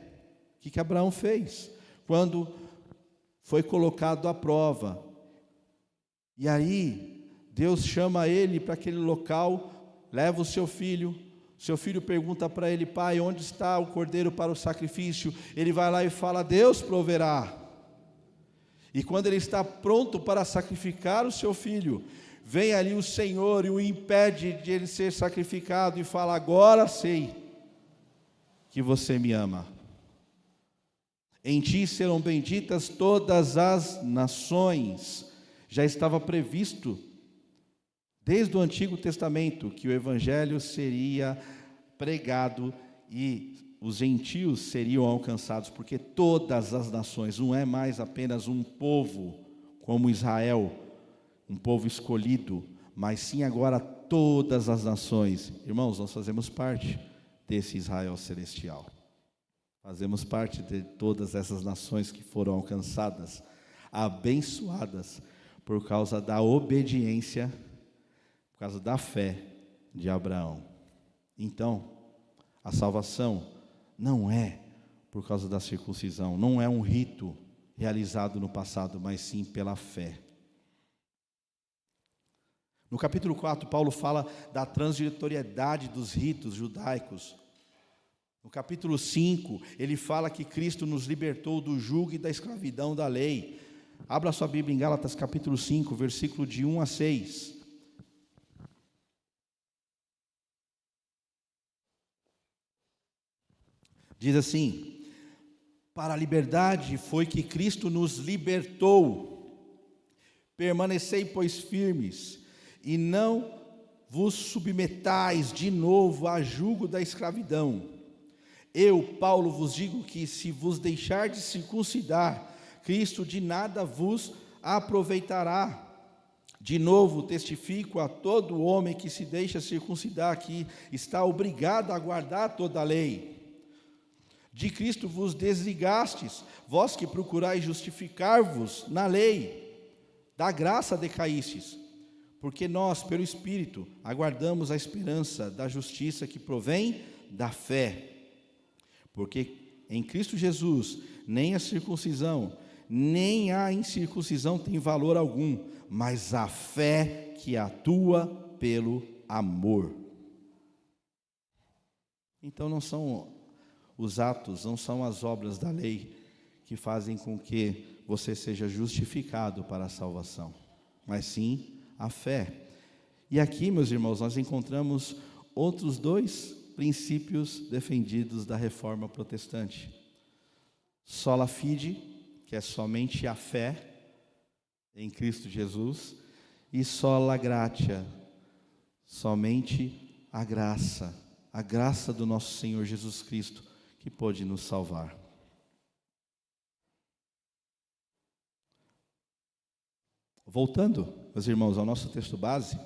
O que Abraão fez? Quando foi colocado à prova, e aí Deus chama ele para aquele local, leva o seu filho pergunta para ele: pai, onde está o cordeiro para o sacrifício? Ele vai lá e fala: Deus proverá. E quando ele está pronto para sacrificar o seu filho, vem ali o Senhor e o impede de ele ser sacrificado, e fala: agora sei que você me ama. Em ti serão benditas todas as nações. Já estava previsto desde o Antigo Testamento que o Evangelho seria pregado e os gentios seriam alcançados, porque todas as nações, não é mais apenas um povo como Israel, um povo escolhido, mas sim agora todas as nações. Irmãos, nós fazemos parte desse Israel celestial. Fazemos parte de todas essas nações que foram alcançadas, abençoadas, por causa da obediência, por causa da fé de Abraão. Então, a salvação não é por causa da circuncisão, não é um rito realizado no passado, mas sim pela fé. No capítulo 4, Paulo fala da transitoriedade dos ritos judaicos. No capítulo 5, ele fala que Cristo nos libertou do jugo e da escravidão da lei. Abra sua Bíblia em Gálatas capítulo 5, versículo de 1 a 6. Diz assim: para a liberdade foi que Cristo nos libertou. Permanecei, pois, firmes, e não vos submetais de novo a jugo da escravidão. Eu, Paulo, vos digo que se vos deixardes circuncidar, Cristo de nada vos aproveitará. De novo, testifico a todo homem que se deixa circuncidar, que está obrigado a guardar toda a lei. De Cristo vos desligastes, vós que procurais justificar-vos na lei, da graça decaístes, porque nós, pelo Espírito, aguardamos a esperança da justiça que provém da fé. Porque em Cristo Jesus, nem a circuncisão, nem a incircuncisão tem valor algum, mas a fé que atua pelo amor. Então não são os atos, não são as obras da lei que fazem com que você seja justificado para a salvação, mas sim a fé. E aqui, meus irmãos, nós encontramos outros dois princípios defendidos da reforma protestante: sola fide, que é somente a fé em Cristo Jesus, e sola gratia, somente a graça do nosso Senhor Jesus Cristo, que pôde nos salvar. Voltando, meus irmãos, ao nosso texto base,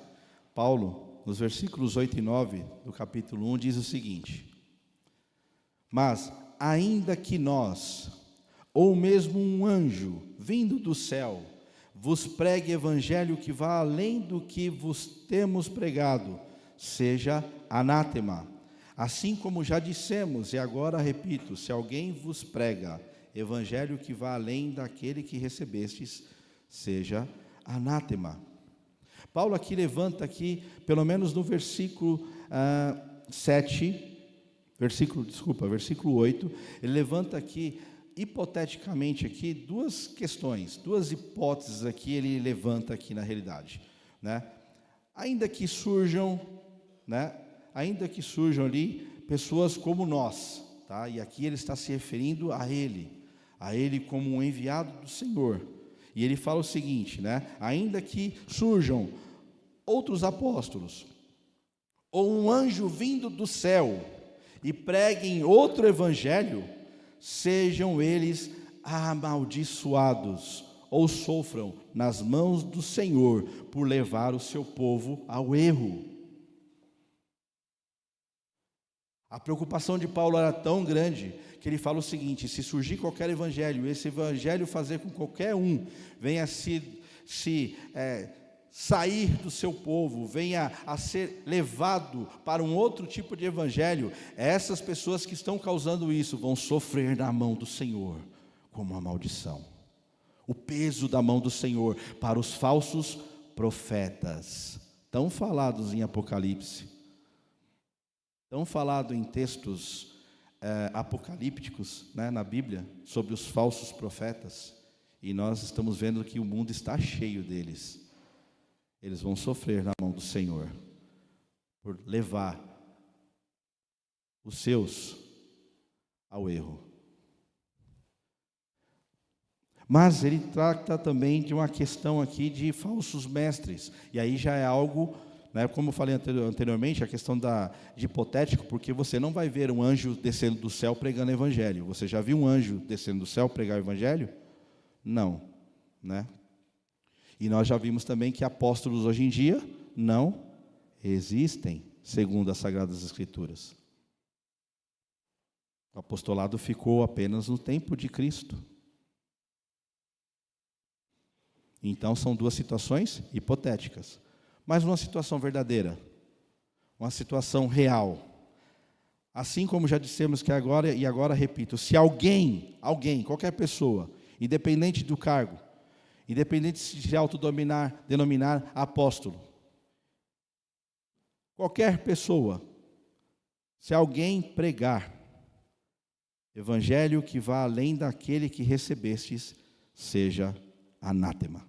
Paulo, nos versículos 8 e 9 do capítulo 1, diz o seguinte: mas, ainda que nós, ou mesmo um anjo, vindo do céu, vos pregue evangelho que vá além do que vos temos pregado, seja anátema. Assim como já dissemos, e agora repito, se alguém vos prega evangelho que vá além daquele que recebestes, seja anátema. Paulo aqui levanta pelo menos no versículo versículo 8, ele levanta aqui, hipoteticamente aqui, duas questões, duas hipóteses aqui, ele levanta aqui na realidade, né? Ainda que surjam ali pessoas como nós, tá? E aqui ele está se referindo a ele como um enviado do Senhor. E ele fala o seguinte, né? Ainda que surjam outros apóstolos, ou um anjo vindo do céu, e preguem outro evangelho, sejam eles amaldiçoados, ou sofram nas mãos do Senhor, por levar o seu povo ao erro. A preocupação de Paulo era tão grande, que ele fala o seguinte: se surgir qualquer evangelho, esse evangelho fazer com que qualquer um venha sair do seu povo, venha a ser levado para um outro tipo de evangelho, essas pessoas que estão causando isso vão sofrer na mão do Senhor como uma maldição. O peso da mão do Senhor para os falsos profetas, tão falados em Apocalipse, tão falado em textos apocalípticos, né, na Bíblia, sobre os falsos profetas, e nós estamos vendo que o mundo está cheio deles. Eles vão sofrer na mão do Senhor, por levar os seus ao erro. Mas ele trata também de uma questão aqui de falsos mestres, e aí já é algo, né, como eu falei anteriormente, a questão de hipotético, porque você não vai ver um anjo descendo do céu pregando evangelho. Você já viu um anjo descendo do céu pregar o evangelho? Não, né? E nós já vimos também que apóstolos hoje em dia não existem, segundo as Sagradas Escrituras. O apostolado ficou apenas no tempo de Cristo. Então, são duas situações hipotéticas. Mas uma situação verdadeira, uma situação real. Assim como já dissemos que agora, e agora repito, se alguém, qualquer pessoa, independente do cargo, independente de se denominar apóstolo, qualquer pessoa, se alguém pregar evangelho que vá além daquele que recebestes, seja anátema,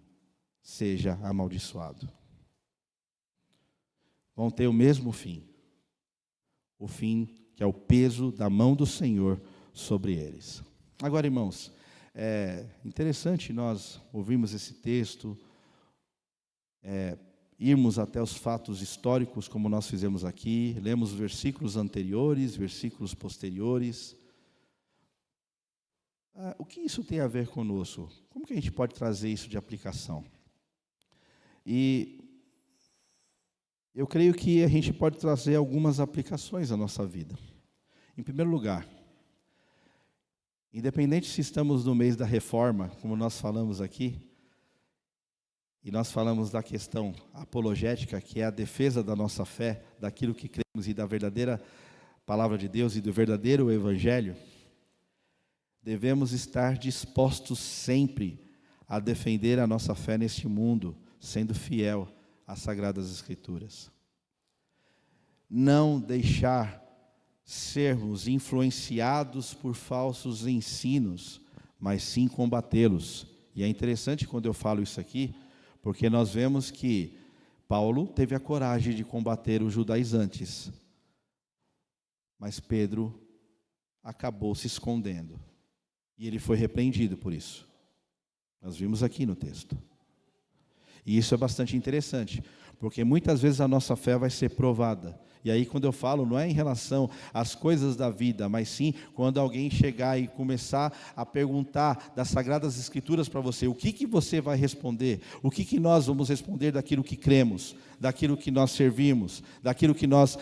seja amaldiçoado. Vão ter o mesmo fim. O fim que é o peso da mão do Senhor sobre eles. Agora, irmãos, é interessante nós ouvirmos esse texto, irmos até os fatos históricos, como nós fizemos aqui, lemos versículos anteriores, versículos posteriores. O que isso tem a ver conosco? Como que a gente pode trazer isso de aplicação? E eu creio que a gente pode trazer algumas aplicações à nossa vida. Em primeiro lugar, independente se estamos no mês da reforma, como nós falamos aqui, e nós falamos da questão apologética, que é a defesa da nossa fé, daquilo que cremos e da verdadeira palavra de Deus e do verdadeiro evangelho, devemos estar dispostos sempre a defender a nossa fé neste mundo, sendo fiel às Sagradas Escrituras. Não deixar sermos influenciados por falsos ensinos, mas sim combatê-los. E é interessante quando eu falo isso aqui, porque nós vemos que Paulo teve a coragem de combater os judaizantes, mas Pedro acabou se escondendo, e ele foi repreendido por isso. Nós vimos aqui no texto. E isso é bastante interessante, porque muitas vezes a nossa fé vai ser provada. E aí, quando eu falo, não é em relação às coisas da vida, mas sim quando alguém chegar e começar a perguntar das Sagradas Escrituras para você, o que você vai responder? O que nós vamos responder daquilo que cremos, daquilo que nós servimos, daquilo que nós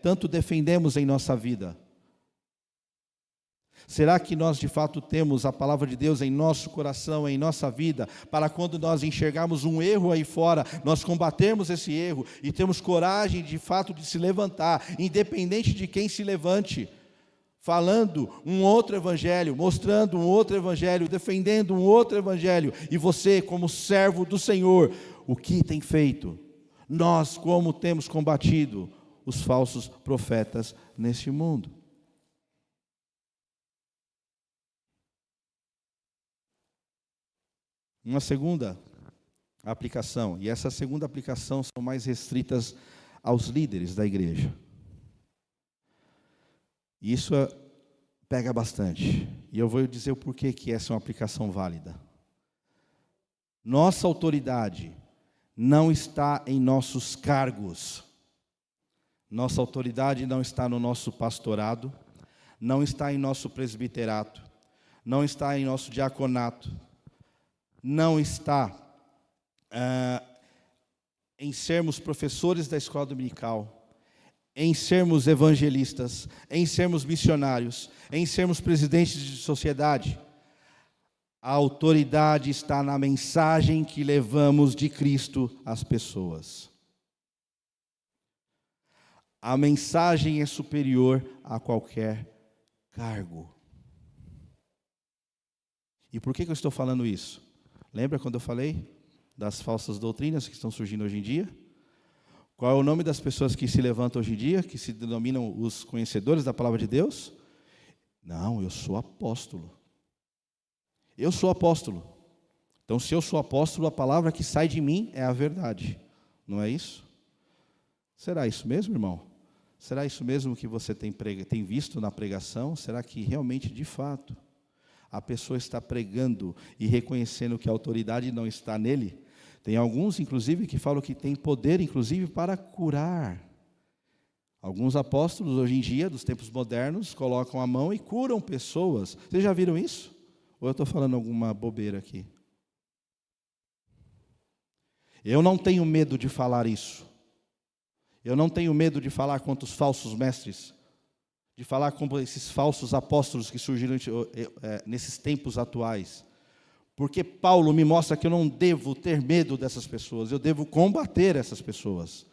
tanto defendemos em nossa vida? Será que nós de fato temos a palavra de Deus em nosso coração, em nossa vida, para quando nós enxergarmos um erro aí fora, nós combatermos esse erro e temos coragem de fato de se levantar, independente de quem se levante, falando um outro evangelho, mostrando um outro evangelho, defendendo um outro evangelho, e você como servo do Senhor, o que tem feito? Nós como temos combatido os falsos profetas neste mundo? Uma segunda aplicação, e essa segunda aplicação são mais restritas aos líderes da igreja. Isso pega bastante, e eu vou dizer o porquê que essa é uma aplicação válida. Nossa autoridade não está em nossos cargos, nossa autoridade não está no nosso pastorado, não está em nosso presbiterato, não está em nosso diaconato, não está em sermos professores da escola dominical, em sermos evangelistas, em sermos missionários, em sermos presidentes de sociedade. A autoridade está na mensagem que levamos de Cristo às pessoas. A mensagem é superior a qualquer cargo. E por que eu estou falando isso? Lembra quando eu falei das falsas doutrinas que estão surgindo hoje em dia? Qual é o nome das pessoas que se levantam hoje em dia, que se denominam os conhecedores da palavra de Deus? Não, eu sou apóstolo. Eu sou apóstolo. Então, se eu sou apóstolo, a palavra que sai de mim é a verdade. Não é isso? Será isso mesmo, irmão? Será isso mesmo que você tem visto na pregação? Será que realmente, de fato, a pessoa está pregando e reconhecendo que a autoridade não está nele? Tem alguns, inclusive, que falam que tem poder, inclusive, para curar. Alguns apóstolos, hoje em dia, dos tempos modernos, colocam a mão e curam pessoas. Vocês já viram isso? Ou eu estou falando alguma bobeira aqui? Eu não tenho medo de falar isso. Eu não tenho medo de falar contra os falsos mestres. de falar como esses falsos apóstolos que surgiram nesses tempos atuais. Porque Paulo me mostra que eu não devo ter medo dessas pessoas, eu devo combater essas pessoas.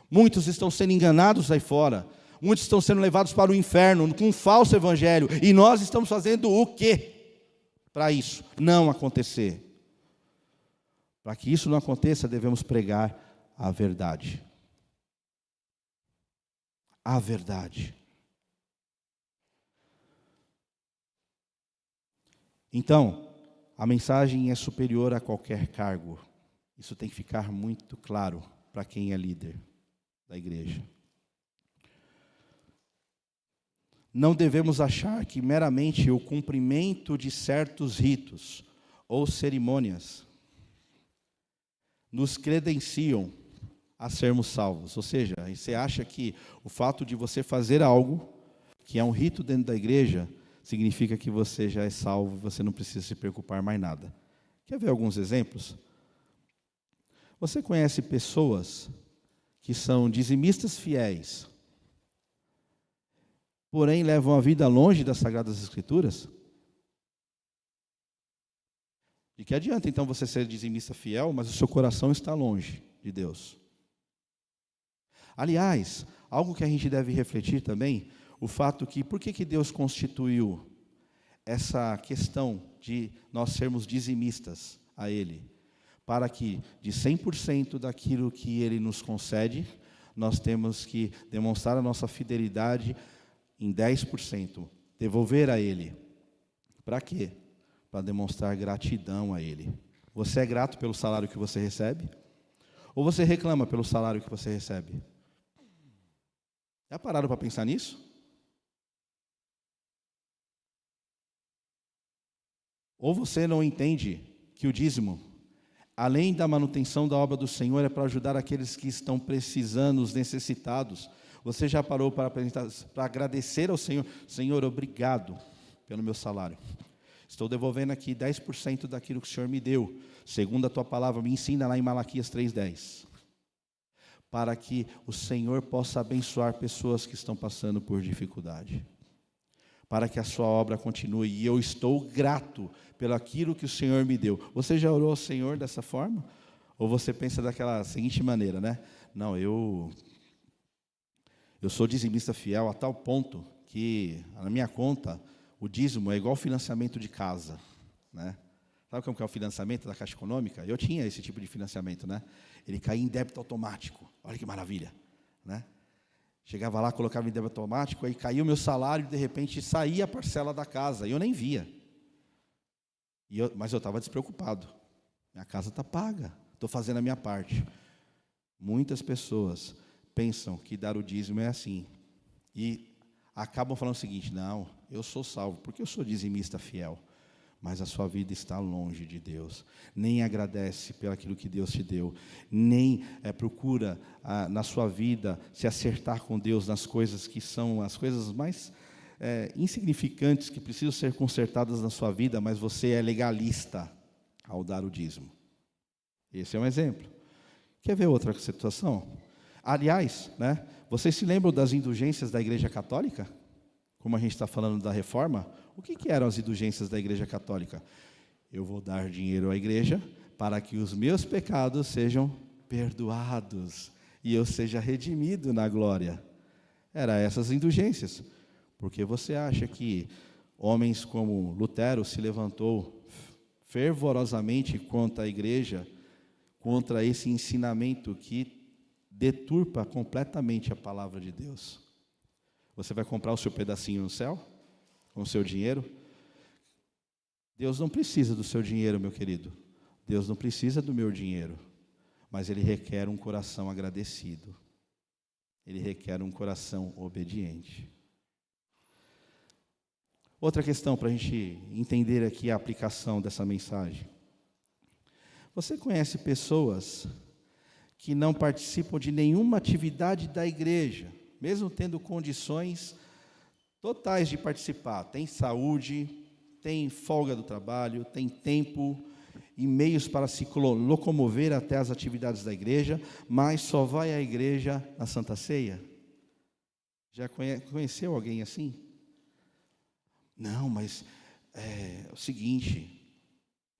Muitos estão sendo enganados aí fora, muitos estão sendo levados para o inferno com um falso evangelho, e nós estamos fazendo o quê para isso não acontecer? Para que isso não aconteça, devemos pregar a verdade. A verdade. Então, a mensagem é superior a qualquer cargo. Isso tem que ficar muito claro para quem é líder da igreja. Não devemos achar que meramente o cumprimento de certos ritos ou cerimônias nos credenciam a sermos salvos. Ou seja, você acha que o fato de você fazer algo, que é um rito dentro da igreja, significa que você já é salvo, você não precisa se preocupar mais nada. Quer ver alguns exemplos? Você conhece pessoas que são dizimistas fiéis, porém levam a vida longe das Sagradas Escrituras? De que adianta então você ser dizimista fiel, mas o seu coração está longe de Deus? Aliás, algo que a gente deve refletir também, o fato que, por que Deus constituiu essa questão de nós sermos dizimistas a Ele? Para que de 100% daquilo que Ele nos concede, nós temos que demonstrar a nossa fidelidade em 10%, devolver a Ele. Para quê? Para demonstrar gratidão a Ele. Você é grato pelo salário que você recebe? Ou você reclama pelo salário que você recebe? Já pararam para pensar nisso? Ou você não entende que o dízimo, além da manutenção da obra do Senhor, é para ajudar aqueles que estão precisando, os necessitados. Você já parou para agradecer ao Senhor? Senhor, obrigado pelo meu salário. Estou devolvendo aqui 10% daquilo que o Senhor me deu. Segundo a tua palavra, me ensina lá em Malaquias 3:10. Para que o Senhor possa abençoar pessoas que estão passando por dificuldade. Para que a sua obra continue. E eu estou grato pelo aquilo que o Senhor me deu. Você já orou ao Senhor dessa forma? Ou você pensa daquela seguinte maneira, né? Não, eu sou dizimista fiel a tal ponto que na minha conta o dízimo é igual financiamento de casa, né? Sabe como que é o financiamento da Caixa Econômica? Eu tinha esse tipo de financiamento, né? Ele caía em débito automático. Olha que maravilha, né? Chegava lá, colocava em débito automático, aí caía o meu salário e de repente saía a parcela da casa, e eu nem via. Mas eu estava despreocupado. Minha casa está paga, estou fazendo a minha parte. Muitas pessoas pensam que dar o dízimo é assim. E acabam falando o seguinte: não, eu sou salvo, porque eu sou dizimista fiel. Mas a sua vida está longe de Deus. Nem agradece pelo aquilo que Deus te deu. Nem procura na sua vida se acertar com Deus nas coisas que são as coisas mais insignificantes, que precisam ser consertadas na sua vida, mas você é legalista ao dar o dízimo. Esse é um exemplo. Quer ver outra situação? Aliás, né, vocês se lembram das indulgências da Igreja Católica? Como a gente está falando da reforma, o que eram as indulgências da Igreja Católica? Eu vou dar dinheiro à igreja para que os meus pecados sejam perdoados e eu seja redimido na glória. Eram essas indulgências. Porque você acha que homens como Lutero se levantou fervorosamente contra a igreja, contra esse ensinamento que deturpa completamente a palavra de Deus? Você vai comprar o seu pedacinho no céu? Com o seu dinheiro? Deus não precisa do seu dinheiro, meu querido. Deus não precisa do meu dinheiro. Mas Ele requer um coração agradecido. Ele requer um coração obediente. Outra questão para a gente entender aqui a aplicação dessa mensagem. Você conhece pessoas que não participam de nenhuma atividade da igreja, mesmo tendo condições totais de participar? Tem saúde, tem folga do trabalho, tem tempo e meios para se locomover até as atividades da igreja, mas só vai à igreja na Santa Ceia? Já conheceu alguém assim? Não, mas é o seguinte,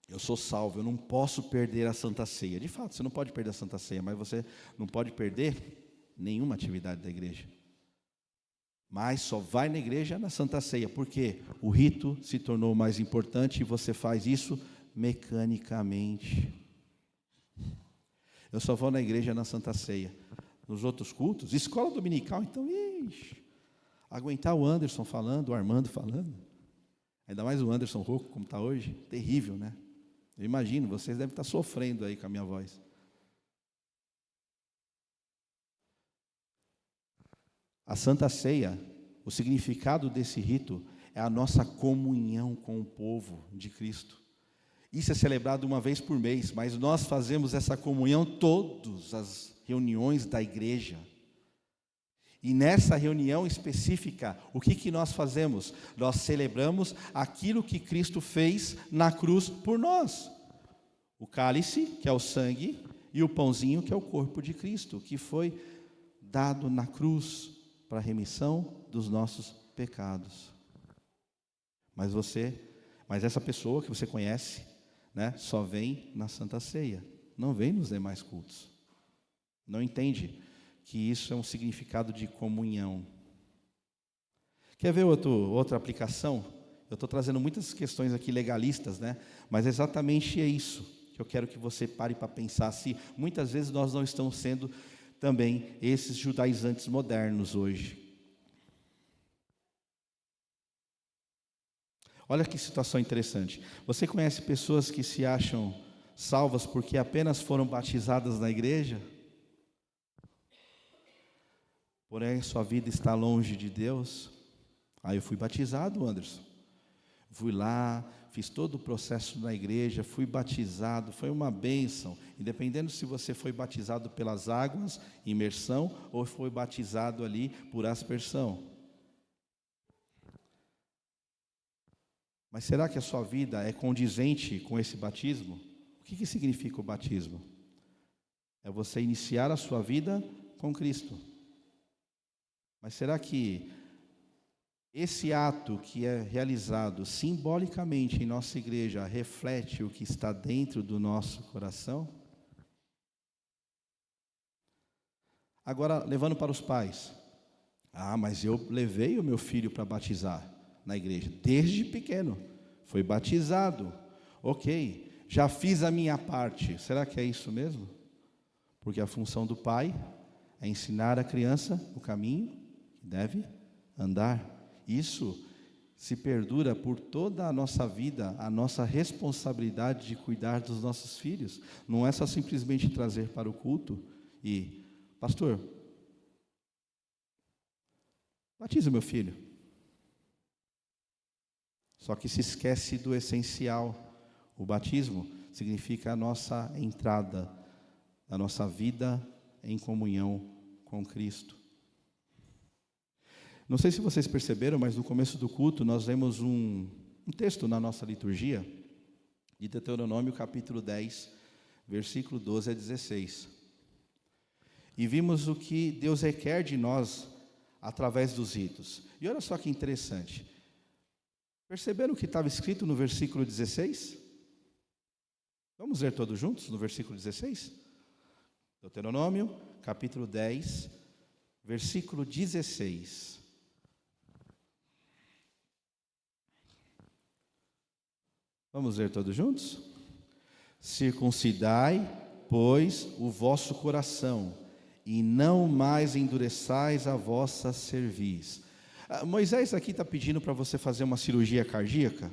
eu sou salvo, eu não posso perder a Santa Ceia. De fato, você não pode perder a Santa Ceia, mas você não pode perder nenhuma atividade da igreja. Mas só vai na igreja na Santa Ceia, porque o rito se tornou mais importante e você faz isso mecanicamente. Eu só vou na igreja na Santa Ceia. Nos outros cultos, escola dominical, então, aguentar o Anderson falando, o Armando falando, ainda mais o Anderson rouco, como está hoje, terrível, né? Eu imagino, vocês devem estar sofrendo aí com a minha voz. A Santa Ceia, o significado desse rito é a nossa comunhão com o povo de Cristo. Isso é celebrado uma vez por mês, mas nós fazemos essa comunhão todas as reuniões da igreja. E nessa reunião específica, o que nós fazemos? Nós celebramos aquilo que Cristo fez na cruz por nós. O cálice, que é o sangue, e o pãozinho, que é o corpo de Cristo, que foi dado na cruz para a remissão dos nossos pecados. Mas essa pessoa que você conhece, né, só vem na Santa Ceia, não vem nos demais cultos. Não entende que isso é um significado de comunhão. Quer ver outra aplicação? Eu estou trazendo muitas questões aqui legalistas, né? Mas exatamente é isso que eu quero que você pare para pensar, se muitas vezes nós não estamos sendo também esses judaizantes modernos hoje. Olha que situação interessante. Você conhece pessoas que se acham salvas porque apenas foram batizadas na igreja? Porém, sua vida está longe de Deus. Eu fui batizado, Anderson. Fui lá, fiz todo o processo na igreja, fui batizado, foi uma bênção. Independendo se você foi batizado pelas águas, imersão, ou foi batizado ali por aspersão. Mas será que a sua vida é condizente com esse batismo? O que significa o batismo? É você iniciar a sua vida com Cristo. Mas será que esse ato que é realizado simbolicamente em nossa igreja reflete o que está dentro do nosso coração? Agora, levando para os pais. Mas eu levei o meu filho para batizar na igreja, desde pequeno, foi batizado, ok, já fiz a minha parte. Será que é isso mesmo? Porque a função do pai é ensinar a criança o caminho que deve andar. Isso se perdura por toda a nossa vida, a nossa responsabilidade de cuidar dos nossos filhos. Não é só simplesmente trazer para o culto e, pastor, batiza o meu filho. Só que se esquece do essencial. O batismo significa a nossa entrada, a nossa vida em comunhão com Cristo. Não sei se vocês perceberam, mas no começo do culto nós lemos um texto na nossa liturgia, de Deuteronômio capítulo 10, versículo 12 a 16. E vimos o que Deus requer de nós através dos ritos. E olha só que interessante. Perceberam o que estava escrito no versículo 16? Vamos ler todos juntos no versículo 16? Deuteronômio, capítulo 10, versículo 16. Vamos ler todos juntos? Circuncidai, pois, o vosso coração, e não mais endureçais a vossa cerviz. Moisés aqui está pedindo para você fazer uma cirurgia cardíaca.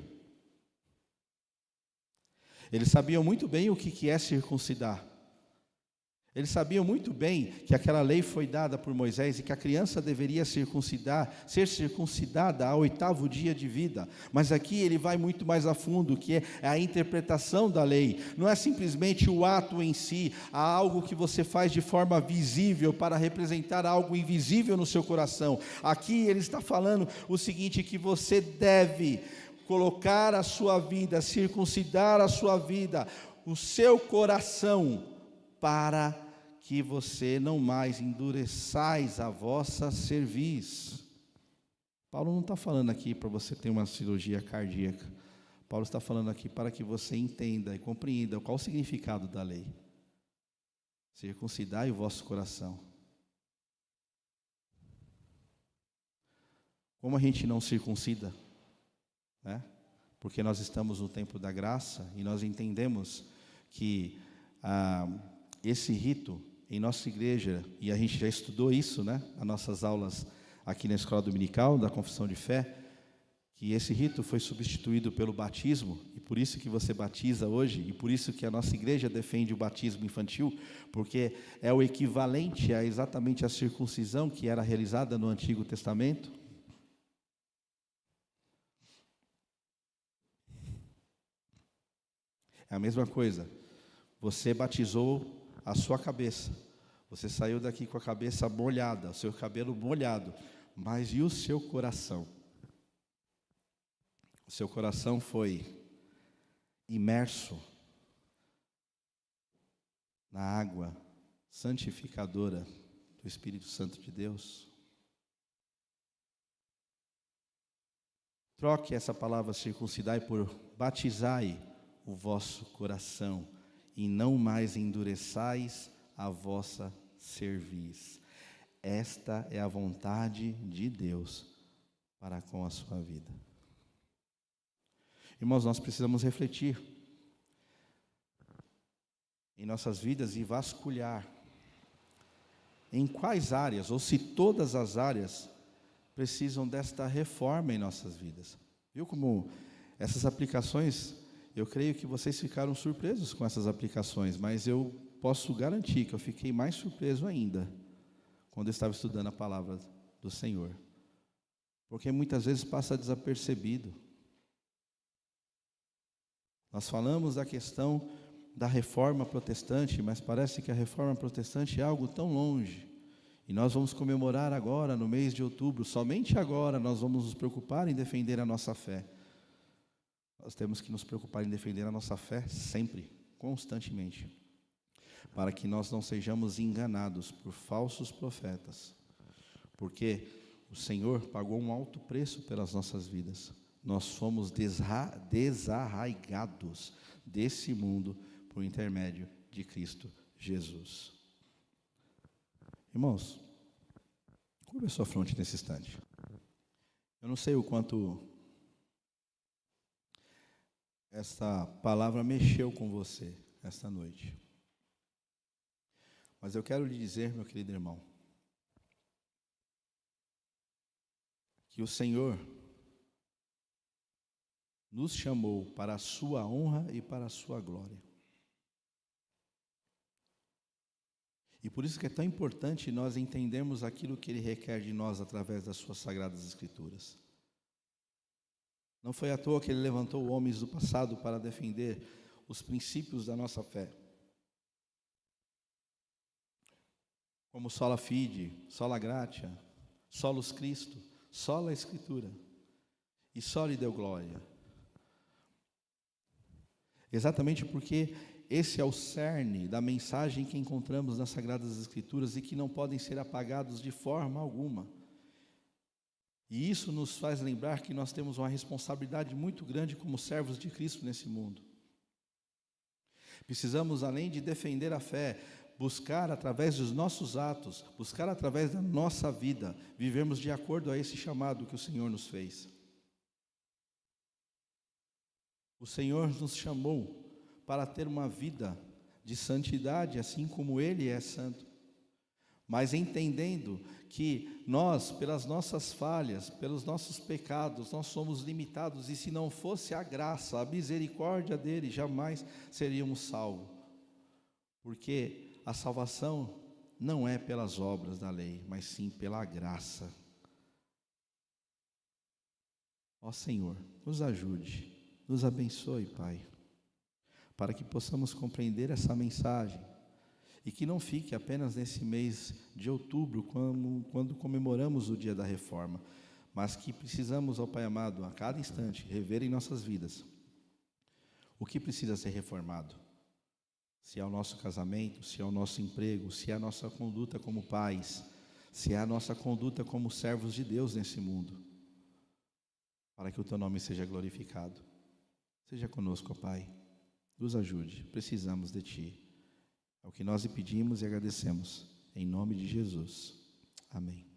Eles sabiam muito bem o que é circuncidar. Eles sabiam muito bem que aquela lei foi dada por Moisés e que a criança deveria ser circuncidada ao 8º dia de vida. Mas aqui ele vai muito mais a fundo, que é a interpretação da lei. Não é simplesmente o ato em si, há algo que você faz de forma visível para representar algo invisível no seu coração. Aqui ele está falando o seguinte, que você deve colocar a sua vida, circuncidar a sua vida, o seu coração, para que você não mais endureçais a vossa cerviz. Paulo não está falando aqui para você ter uma cirurgia cardíaca. Paulo está falando aqui para que você entenda e compreenda qual o significado da lei. Circuncidai o vosso coração. Como a gente não circuncida, né? Porque nós estamos no tempo da graça e nós entendemos que esse rito em nossa igreja, e a gente já estudou isso, né? As nossas aulas aqui na escola dominical da confissão de fé, que esse rito foi substituído pelo batismo, e por isso que você batiza hoje, e por isso que a nossa igreja defende o batismo infantil, porque é o equivalente a exatamente a circuncisão que era realizada no Antigo Testamento. É a mesma coisa, você batizou a sua cabeça, você saiu daqui com a cabeça molhada, o seu cabelo molhado, mas e o seu coração? O seu coração foi imerso na água santificadora do Espírito Santo de Deus? Troque essa palavra circuncidai por batizai o vosso coração, e não mais endureçais a vossa cerviz. Esta é a vontade de Deus para com a sua vida. Irmãos, nós precisamos refletir em nossas vidas e vasculhar em quais áreas, ou se todas as áreas, precisam desta reforma em nossas vidas. Viu como essas aplicações, eu creio que vocês ficaram surpresos com essas aplicações, mas eu posso garantir que eu fiquei mais surpreso ainda quando eu estava estudando a palavra do Senhor, porque muitas vezes passa desapercebido. Nós falamos da questão da reforma protestante, mas parece que a reforma protestante é algo tão longe, e nós vamos comemorar agora, no mês de outubro, somente agora nós vamos nos preocupar em defender a nossa fé. Nós temos que nos preocupar em defender a nossa fé sempre, constantemente, para que nós não sejamos enganados por falsos profetas, porque o Senhor pagou um alto preço pelas nossas vidas. Nós fomos desarraigados desse mundo por intermédio de Cristo Jesus. Irmãos, curva a sua fronte nesse instante. Eu não sei o quanto essa palavra mexeu com você esta noite, mas eu quero lhe dizer, meu querido irmão, que o Senhor nos chamou para a sua honra e para a sua glória. E por isso que é tão importante nós entendermos aquilo que Ele requer de nós através das suas sagradas Escrituras. Não foi à toa que Ele levantou homens do passado para defender os princípios da nossa fé, como sola fide, sola gratia, solus Christo, sola Escritura, e só lhe deu glória. Exatamente porque esse é o cerne da mensagem que encontramos nas Sagradas Escrituras e que não podem ser apagados de forma alguma. E isso nos faz lembrar que nós temos uma responsabilidade muito grande como servos de Cristo nesse mundo. Precisamos, além de defender a fé, buscar através dos nossos atos, buscar através da nossa vida, vivermos de acordo a esse chamado que o Senhor nos fez. O Senhor nos chamou para ter uma vida de santidade, assim como Ele é santo, mas entendendo que nós, pelas nossas falhas, pelos nossos pecados, nós somos limitados, e se não fosse a graça, a misericórdia dEle, jamais seríamos salvos, porque a salvação não é pelas obras da lei, mas sim pela graça. Ó Senhor, nos ajude, nos abençoe, Pai, para que possamos compreender essa mensagem e que não fique apenas nesse mês de outubro, quando comemoramos o dia da reforma, mas que precisamos, ó Pai amado, a cada instante, rever em nossas vidas o que precisa ser reformado. se é o nosso casamento, se é o nosso emprego, se é a nossa conduta como pais, se é a nossa conduta como servos de Deus nesse mundo, para que o Teu nome seja glorificado. Seja conosco, ó Pai, nos ajude, precisamos de Ti. É o que nós lhe pedimos e agradecemos, em nome de Jesus. Amém.